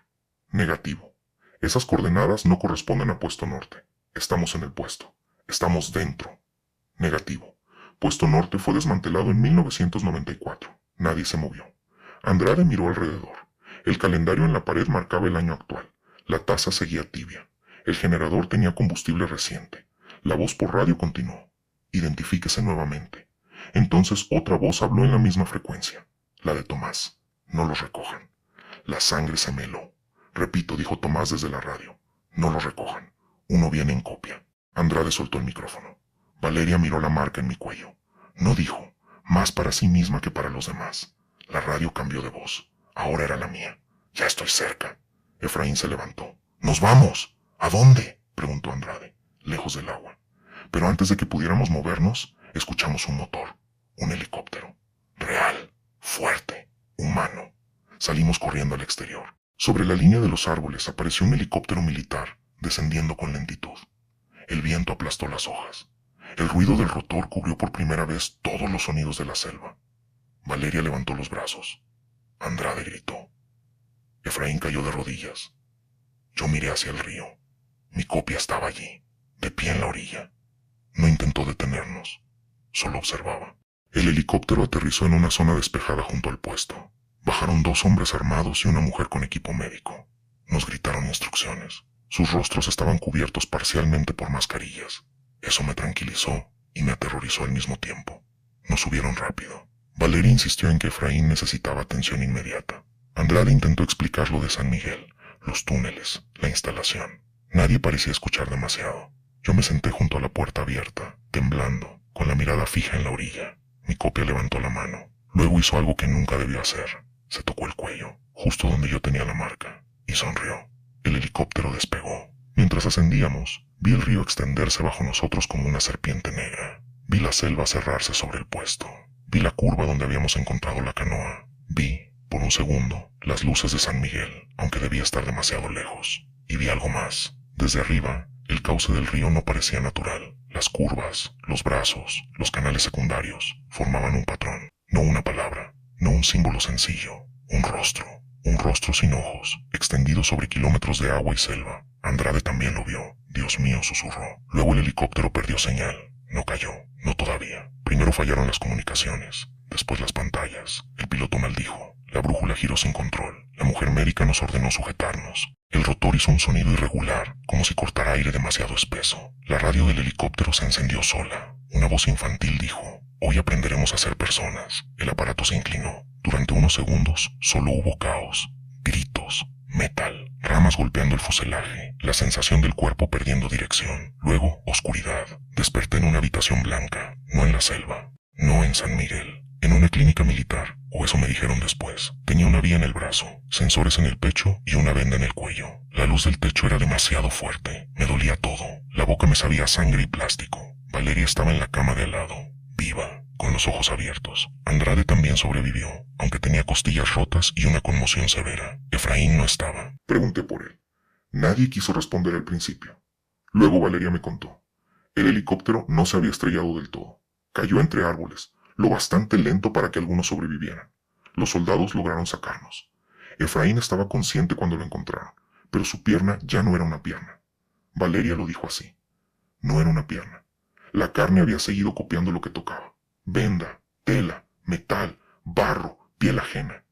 Negativo. Esas coordenadas no corresponden a Puesto Norte. Estamos en el puesto. Estamos dentro. Negativo. Puesto Norte fue desmantelado en 1994. Nadie se movió. Andrade miró alrededor. El calendario en la pared marcaba el año actual. La taza seguía tibia. El generador tenía combustible reciente. La voz por radio continuó. Identifíquese nuevamente. Entonces otra voz habló en la misma frecuencia. La de Tomás. No los recojan. La sangre se me heló. Repito, dijo Tomás desde la radio. No los recojan. Uno viene en copia. Andrade soltó el micrófono. Valeria miró la marca en mi cuello. No dijo, más para sí misma que para los demás. La radio cambió de voz. Ahora era la mía. Ya estoy cerca. Efraín se levantó. ¡Nos vamos! ¿A dónde?, preguntó Andrade. Lejos del agua. Pero antes de que pudiéramos movernos, escuchamos un motor. Un helicóptero. Real. Fuerte. Humano. Salimos corriendo al exterior. Sobre la línea de los árboles apareció un helicóptero militar, descendiendo con lentitud. El viento aplastó las hojas. El ruido del rotor cubrió por primera vez todos los sonidos de la selva. Valeria levantó los brazos. Andrade gritó. Efraín cayó de rodillas. Yo miré hacia el río. Mi copia estaba allí, de pie en la orilla. No intentó detenernos, solo observaba. El helicóptero aterrizó en una zona despejada junto al puesto. Bajaron 2 hombres armados y una mujer con equipo médico. Nos gritaron instrucciones. Sus rostros estaban cubiertos parcialmente por mascarillas. Eso me tranquilizó y me aterrorizó al mismo tiempo. Nos subieron rápido. Valeria insistió en que Efraín necesitaba atención inmediata. Andrade intentó explicar lo de San Miguel, los túneles, la instalación. Nadie parecía escuchar demasiado. Yo me senté junto a la puerta abierta, temblando, con la mirada fija en la orilla. Mi copia levantó la mano. Luego hizo algo que nunca debió hacer. Se tocó el cuello, justo donde yo tenía la marca, y sonrió. El helicóptero despegó. Mientras ascendíamos, vi el río extenderse bajo nosotros como una serpiente negra. Vi la selva cerrarse sobre el puesto. Vi la curva donde habíamos encontrado la canoa. Vi, por un segundo, las luces de San Miguel, aunque debía estar demasiado lejos. Y vi algo más. Desde arriba, el cauce del río no parecía natural. Las curvas, los brazos, los canales secundarios, formaban un patrón. No una palabra, no un símbolo sencillo, un rostro sin ojos, extendido sobre kilómetros de agua y selva. Andrade también lo vio. Dios mío, susurró. Luego el helicóptero perdió señal. No cayó, no todavía. Primero fallaron las comunicaciones, después las pantallas. El piloto maldijo. La brújula giró sin control. La mujer médica nos ordenó sujetarnos. El rotor hizo un sonido irregular, como si cortara aire demasiado espeso. La radio del helicóptero se encendió sola. Una voz infantil dijo: «Hoy aprenderemos a ser personas». El aparato se inclinó. Durante unos segundos solo hubo caos, gritos, metal, ramas golpeando el fuselaje, la sensación del cuerpo perdiendo dirección. Luego, oscuridad. Desperté en una habitación blanca, no en la selva, no en San Miguel, en una clínica militar, o eso me dijeron después. Tenía una vía en el brazo, sensores en el pecho y una venda en el cuello. La luz del techo era demasiado fuerte, me dolía todo, la boca me sabía a sangre y plástico. Valeria estaba en la cama de al lado, viva, con los ojos abiertos. Andrade también sobrevivió, aunque tenía costillas rotas y una conmoción severa. Efraín no estaba. Pregunté por él. Nadie quiso responder al principio. Luego Valeria me contó. El helicóptero no se había estrellado del todo. Cayó entre árboles, lo bastante lento para que algunos sobrevivieran. Los soldados lograron sacarnos. Efraín estaba consciente cuando lo encontraron, pero su pierna ya no era una pierna. Valeria lo dijo así. No era una pierna. La carne había seguido copiando lo que tocaba. Venda, tela, metal, barro, piel ajena.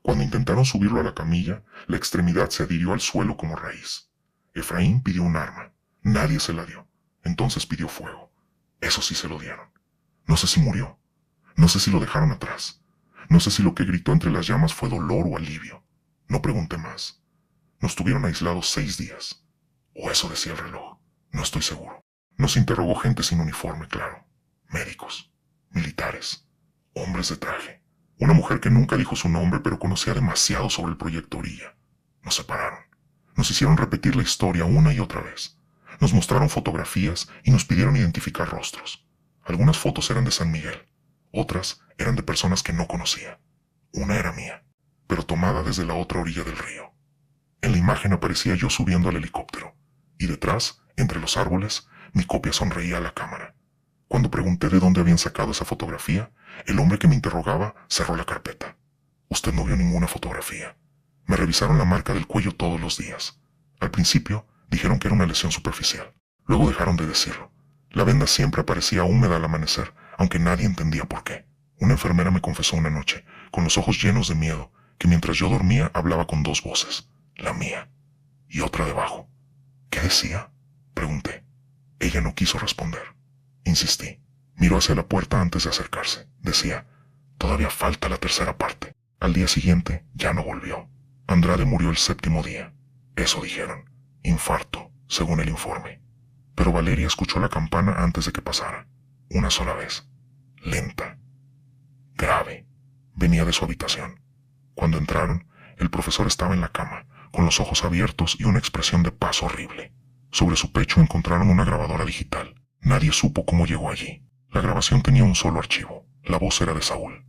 Cuando intentaron subirlo a la camilla, la extremidad se adhirió al suelo como raíz. Efraín pidió un arma. Nadie se la dio. Entonces pidió fuego. Eso sí se lo dieron. No sé si murió. No sé si lo dejaron atrás. No sé si lo que gritó entre las llamas fue dolor o alivio. No pregunté más. Nos tuvieron aislados 6 días. O eso decía el reloj. No estoy seguro. Nos interrogó gente sin uniforme, claro. Médicos, militares, hombres de traje. Una mujer que nunca dijo su nombre pero conocía demasiado sobre el proyecto Orilla. Nos separaron. Nos hicieron repetir la historia una y otra vez. Nos mostraron fotografías y nos pidieron identificar rostros. Algunas fotos eran de San Miguel. Otras eran de personas que no conocía. Una era mía, pero tomada desde la otra orilla del río. En la imagen aparecía yo subiendo al helicóptero. Y detrás, entre los árboles, mi copia sonreía a la cámara. Cuando pregunté de dónde habían sacado esa fotografía, el hombre que me interrogaba cerró la carpeta. Usted no vio ninguna fotografía. Me revisaron la marca del cuello todos los días. Al principio, dijeron que era una lesión superficial. Luego dejaron de decirlo. La venda siempre aparecía húmeda al amanecer, aunque nadie entendía por qué. Una enfermera me confesó una noche, con los ojos llenos de miedo, que mientras yo dormía hablaba con 2 voces, la mía y otra debajo. ¿Qué decía?, pregunté. Ella no quiso responder. Insistí. Miró hacia la puerta antes de acercarse. Decía, todavía falta la tercera parte. Al día siguiente ya no volvió. Andrade murió el 7º día. Eso dijeron. Infarto, según el informe. Pero Valeria escuchó la campana antes de que pasara. Una sola vez. Lenta. Grave. Venía de su habitación. Cuando entraron, el profesor estaba en la cama, con los ojos abiertos y una expresión de paz horrible. Sobre su pecho encontraron una grabadora digital. Nadie supo cómo llegó allí. La grabación tenía un solo archivo. La voz era de Saúl.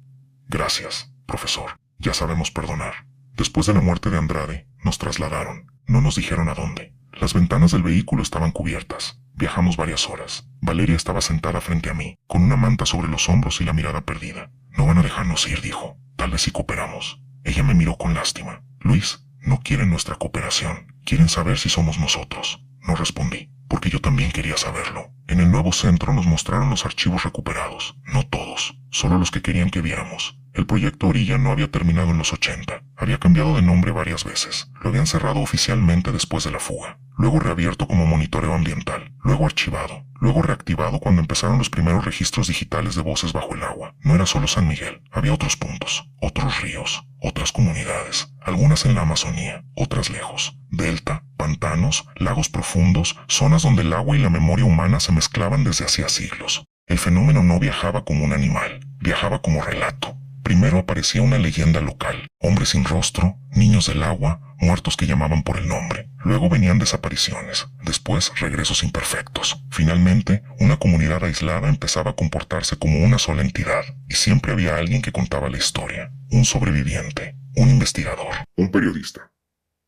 Gracias, profesor. Ya sabemos perdonar. Después de la muerte de Andrade, nos trasladaron. No nos dijeron a dónde. Las ventanas del vehículo estaban cubiertas. Viajamos varias horas. Valeria estaba sentada frente a mí, con una manta sobre los hombros y la mirada perdida. No van a dejarnos ir, dijo. Tal vez si cooperamos. Ella me miró con lástima. Luis, no quieren nuestra cooperación. Quieren saber si somos nosotros. No respondí, porque yo también quería saberlo. En el nuevo centro nos mostraron los archivos recuperados. No todos, solo los que querían que viéramos. El proyecto Orilla no había terminado en los 80. Había cambiado de nombre varias veces. Lo habían cerrado oficialmente después de la fuga. Luego reabierto como monitoreo ambiental. Luego archivado. Luego reactivado cuando empezaron los primeros registros digitales de voces bajo el agua. No era solo San Miguel. Había otros puntos, otros ríos, otras comunidades. Algunas en la Amazonía, otras lejos. Delta, pantanos, lagos profundos, zonas donde el agua y la memoria humana se mezclaban desde hacía siglos. El fenómeno no viajaba como un animal, viajaba como relato. Primero aparecía una leyenda local, hombres sin rostro, niños del agua, muertos que llamaban por el nombre. Luego venían desapariciones, después regresos imperfectos. Finalmente, una comunidad aislada empezaba a comportarse como una sola entidad, y siempre había alguien que contaba la historia, un sobreviviente, un investigador, un periodista,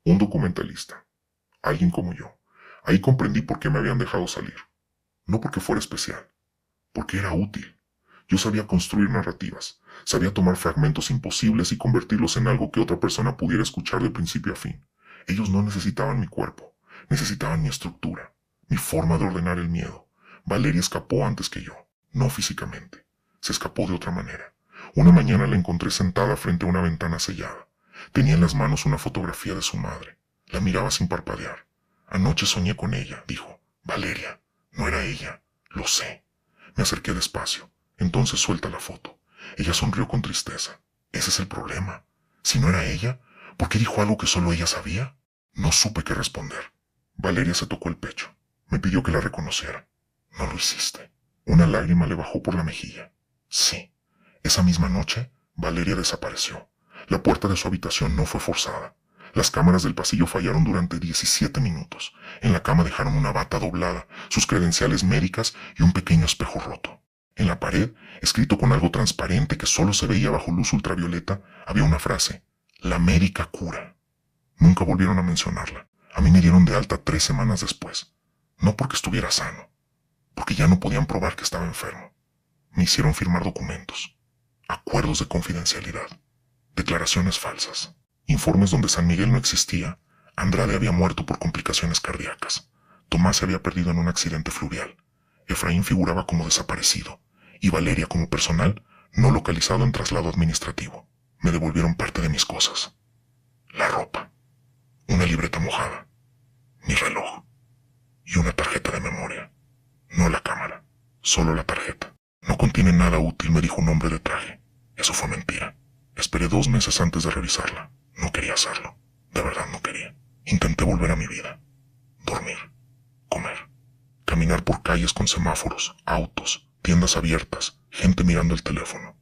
un documentalista, alguien como yo. Ahí comprendí por qué me habían dejado salir. No porque fuera especial, porque era útil. Yo sabía construir narrativas, sabía tomar fragmentos imposibles y convertirlos en algo que otra persona pudiera escuchar de principio a fin. Ellos no necesitaban mi cuerpo, necesitaban mi estructura, mi forma de ordenar el miedo. Valeria escapó antes que yo, no físicamente. Se escapó de otra manera. Una mañana la encontré sentada frente a una ventana sellada. Tenía en las manos una fotografía de su madre. La miraba sin parpadear. Anoche soñé con ella, dijo. Valeria, no era ella, lo sé. Me acerqué despacio. Entonces suelta la foto. Ella sonrió con tristeza. Ese es el problema. Si no era ella, ¿por qué dijo algo que solo ella sabía? No supe qué responder. Valeria se tocó el pecho. Me pidió que la reconociera. No lo hiciste. Una lágrima le bajó por la mejilla. Sí. Esa misma noche, Valeria desapareció. La puerta de su habitación no fue forzada. Las cámaras del pasillo fallaron durante 17 minutos. En la cama dejaron una bata doblada, sus credenciales médicas y un pequeño espejo roto. En la pared, escrito con algo transparente que solo se veía bajo luz ultravioleta, había una frase: La América cura. Nunca volvieron a mencionarla. A mí me dieron de alta 3 semanas después. No porque estuviera sano, porque ya no podían probar que estaba enfermo. Me hicieron firmar documentos, acuerdos de confidencialidad, declaraciones falsas, informes donde San Miguel no existía, Andrade había muerto por complicaciones cardíacas, Tomás se había perdido en un accidente fluvial, Efraín figuraba como desaparecido, y Valeria como personal no localizado en traslado administrativo. Me devolvieron parte de mis cosas. La ropa, una libreta mojada, mi reloj y una tarjeta de memoria. No la cámara, solo la tarjeta. No contiene nada útil, me dijo un hombre de traje. Eso fue mentira. Esperé 2 meses antes de revisarla. No quería hacerlo. De verdad no quería. Intenté volver a mi vida. Dormir. Comer. Caminar por calles con semáforos, autos, tiendas abiertas, gente mirando el teléfono.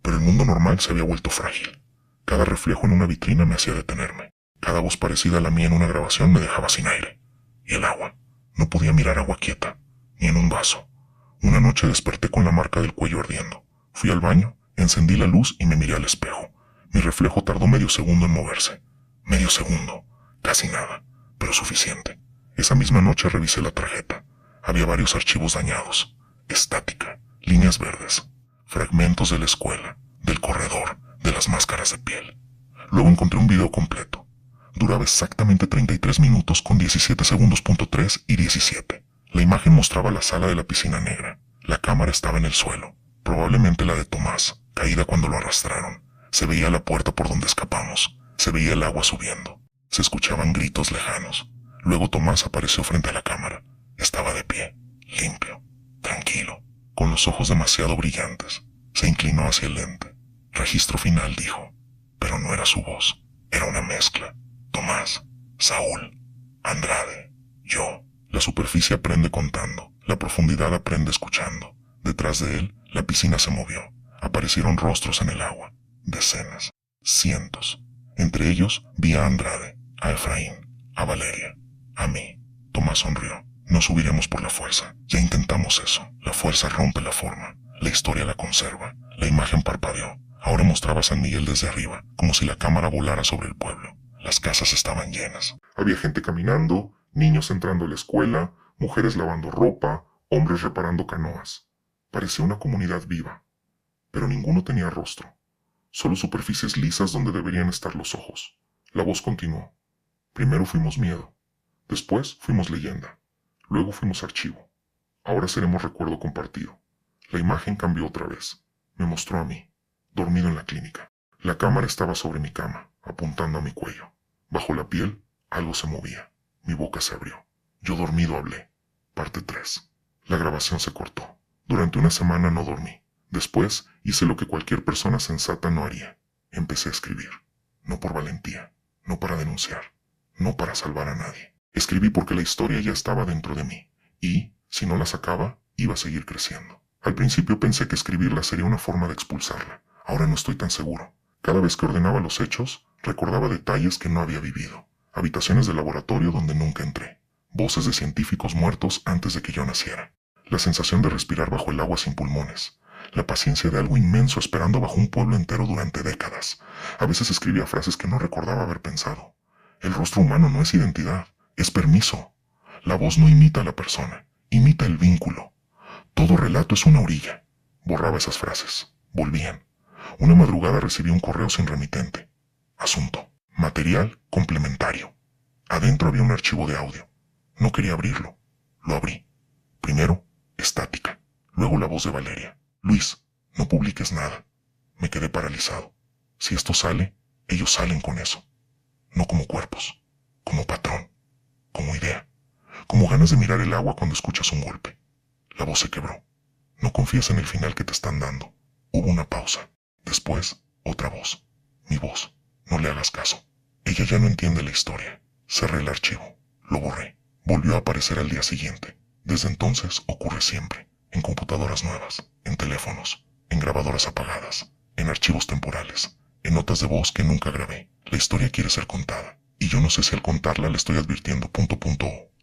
Pero el mundo normal se había vuelto frágil. Cada reflejo en una vitrina me hacía detenerme. Cada voz parecida a la mía en una grabación me dejaba sin aire. Y el agua. No podía mirar agua quieta, ni en un vaso. Una noche desperté con la marca del cuello ardiendo. Fui al baño, encendí la luz y me miré al espejo. Mi reflejo tardó medio segundo en moverse. Medio segundo. Casi nada, pero suficiente. Esa misma noche revisé la tarjeta. Había varios archivos dañados. Estática, líneas verdes, fragmentos de la escuela, del corredor, de las máscaras de piel. Luego encontré un video completo. Duraba exactamente 33 minutos con 17 segundos.3 y 17. La imagen mostraba la sala de la piscina negra. La cámara estaba en el suelo, probablemente la de Tomás, caída cuando lo arrastraron. Se veía la puerta por donde escapamos. Se veía el agua subiendo. Se escuchaban gritos lejanos. Luego Tomás apareció frente a la cámara. Estaba de pie, limpio, tranquilo, con los ojos demasiado brillantes. Se inclinó hacia el lente. Registro final, dijo. Pero no era su voz. Era una mezcla. Tomás, Saúl, Andrade, yo. La superficie aprende contando. La profundidad aprende escuchando. Detrás de él, la piscina se movió. Aparecieron rostros en el agua. Decenas. Cientos. Entre ellos vi a Andrade, a Efraín, a Valeria, a mí. Tomás sonrió. No subiremos por la fuerza. Ya intentamos eso. La fuerza rompe la forma. La historia la conserva. La imagen parpadeó. Ahora mostraba a San Miguel desde arriba, como si la cámara volara sobre el pueblo. Las casas estaban llenas. Había gente caminando, niños entrando a la escuela, mujeres lavando ropa, hombres reparando canoas. Parecía una comunidad viva. Pero ninguno tenía rostro. Solo superficies lisas donde deberían estar los ojos. La voz continuó. Primero fuimos miedo. Después fuimos leyenda. Luego fuimos archivo. Ahora seremos recuerdo compartido. La imagen cambió otra vez. Me mostró a mí. dormido en la clínica. La cámara estaba sobre mi cama, apuntando a mi cuello. Bajo la piel, algo se movía. Mi boca se abrió. Yo dormido hablé. Parte 3. La grabación se cortó. Durante una semana no dormí. Después hice lo que cualquier persona sensata no haría. Empecé a escribir. No por valentía, no para denunciar, no para salvar a nadie. Escribí porque la historia ya estaba dentro de mí. Y, si no la sacaba, iba a seguir creciendo. Al principio pensé que escribirla sería una forma de expulsarla. Ahora no estoy tan seguro. Cada vez que ordenaba los hechos, recordaba detalles que no había vivido. Habitaciones de laboratorio donde nunca entré. Voces de científicos muertos antes de que yo naciera. La sensación de respirar bajo el agua sin pulmones. La paciencia de algo inmenso esperando bajo un pueblo entero durante décadas. A veces escribía frases que no recordaba haber pensado. El rostro humano no es identidad, es permiso. La voz no imita a la persona, imita el vínculo. Todo relato es una orilla. Borraba esas frases. Volvían. Una madrugada recibí un correo sin remitente. Asunto. Material complementario. Adentro había un archivo de audio. No quería abrirlo. Lo abrí. Primero, estática. Luego la voz de Valeria. Luis, no publiques nada. Me quedé paralizado. Si esto sale, ellos salen con eso. No como cuerpos, como patrón, como idea, como ganas de mirar el agua cuando escuchas un golpe. La voz se quebró. No confías en el final que te están dando. Hubo una pausa. Después, otra voz. Mi voz. No le hagas caso. Ella ya no entiende la historia. Cerré el archivo. Lo borré. Volvió a aparecer al día siguiente. Desde entonces ocurre siempre. En computadoras nuevas, en teléfonos, en grabadoras apagadas, en archivos temporales, en notas de voz que nunca grabé. La historia quiere ser contada, y yo no sé si al contarla le estoy advirtiendo ...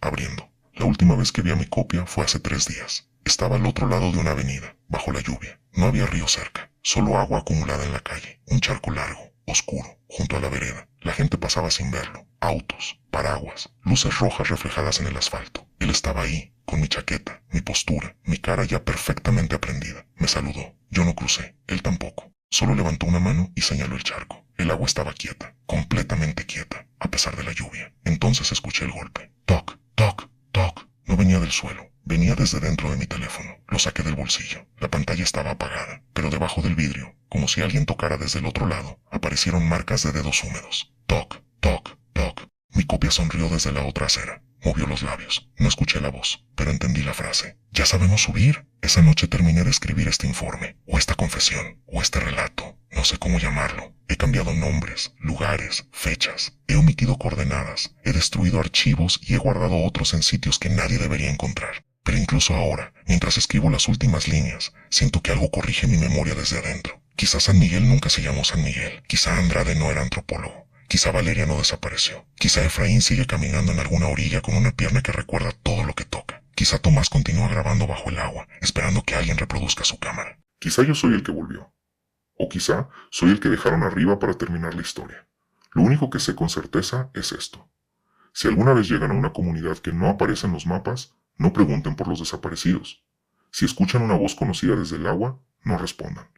abriendo. La última vez que vi a mi copia fue hace 3 días. Estaba al otro lado de una avenida, bajo la lluvia. No había río cerca, solo agua acumulada en la calle, un charco largo, oscuro, junto a la vereda. La gente pasaba sin verlo. Autos, paraguas, luces rojas reflejadas en el asfalto. Él estaba ahí, con mi chaqueta, mi postura, mi cara ya perfectamente aprendida. Me saludó. Yo no crucé, él tampoco. Solo levantó una mano y señaló el charco. El agua estaba quieta, completamente quieta, a pesar de la lluvia. Entonces escuché el golpe. Toc, toc, toc. No venía del suelo, venía desde dentro de mi teléfono. Lo saqué del bolsillo. La pantalla estaba apagada, pero debajo del vidrio, como si alguien tocara desde el otro lado, aparecieron marcas de dedos húmedos. Toc, toc, toc. Mi copia sonrió desde la otra acera. Movió los labios. No escuché la voz, pero entendí la frase. Ya sabemos subir. Esa noche terminé de escribir este informe, o esta confesión, o este relato. No sé cómo llamarlo. He cambiado nombres, lugares, fechas. He omitido coordenadas. He destruido archivos y he guardado otros en sitios que nadie debería encontrar. Pero incluso ahora, mientras escribo las últimas líneas, siento que algo corrige mi memoria desde adentro. Quizá San Miguel nunca se llamó San Miguel. Quizá Andrade no era antropólogo. Quizá Valeria no desapareció. Quizá Efraín sigue caminando en alguna orilla con una pierna que recuerda todo lo que toca. Quizá Tomás continúa grabando bajo el agua, esperando que alguien reproduzca su cámara. Quizá yo soy el que volvió. O quizá soy el que dejaron arriba para terminar la historia. Lo único que sé con certeza es esto. Si alguna vez llegan a una comunidad que no aparece en los mapas, no pregunten por los desaparecidos. Si escuchan una voz conocida desde el agua, no respondan.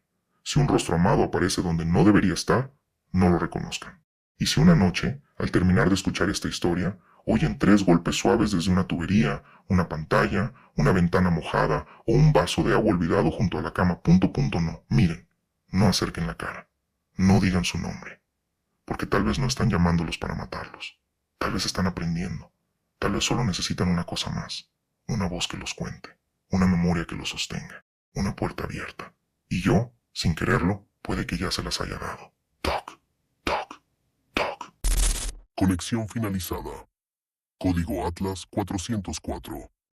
Si un rostro amado aparece donde no debería estar, no lo reconozcan. Y si una noche, al terminar de escuchar esta historia, oyen 3 golpes suaves desde una tubería, una pantalla, una ventana mojada o un vaso de agua olvidado junto a la cama, no, miren, no acerquen la cara, no digan su nombre, porque tal vez no están llamándolos para matarlos, tal vez están aprendiendo, tal vez solo necesitan una cosa más, una voz que los cuente, una memoria que los sostenga, una puerta abierta, y yo, sin quererlo, puede que ya se las haya dado. Toc, toc. Conexión finalizada. Código Atlas 404.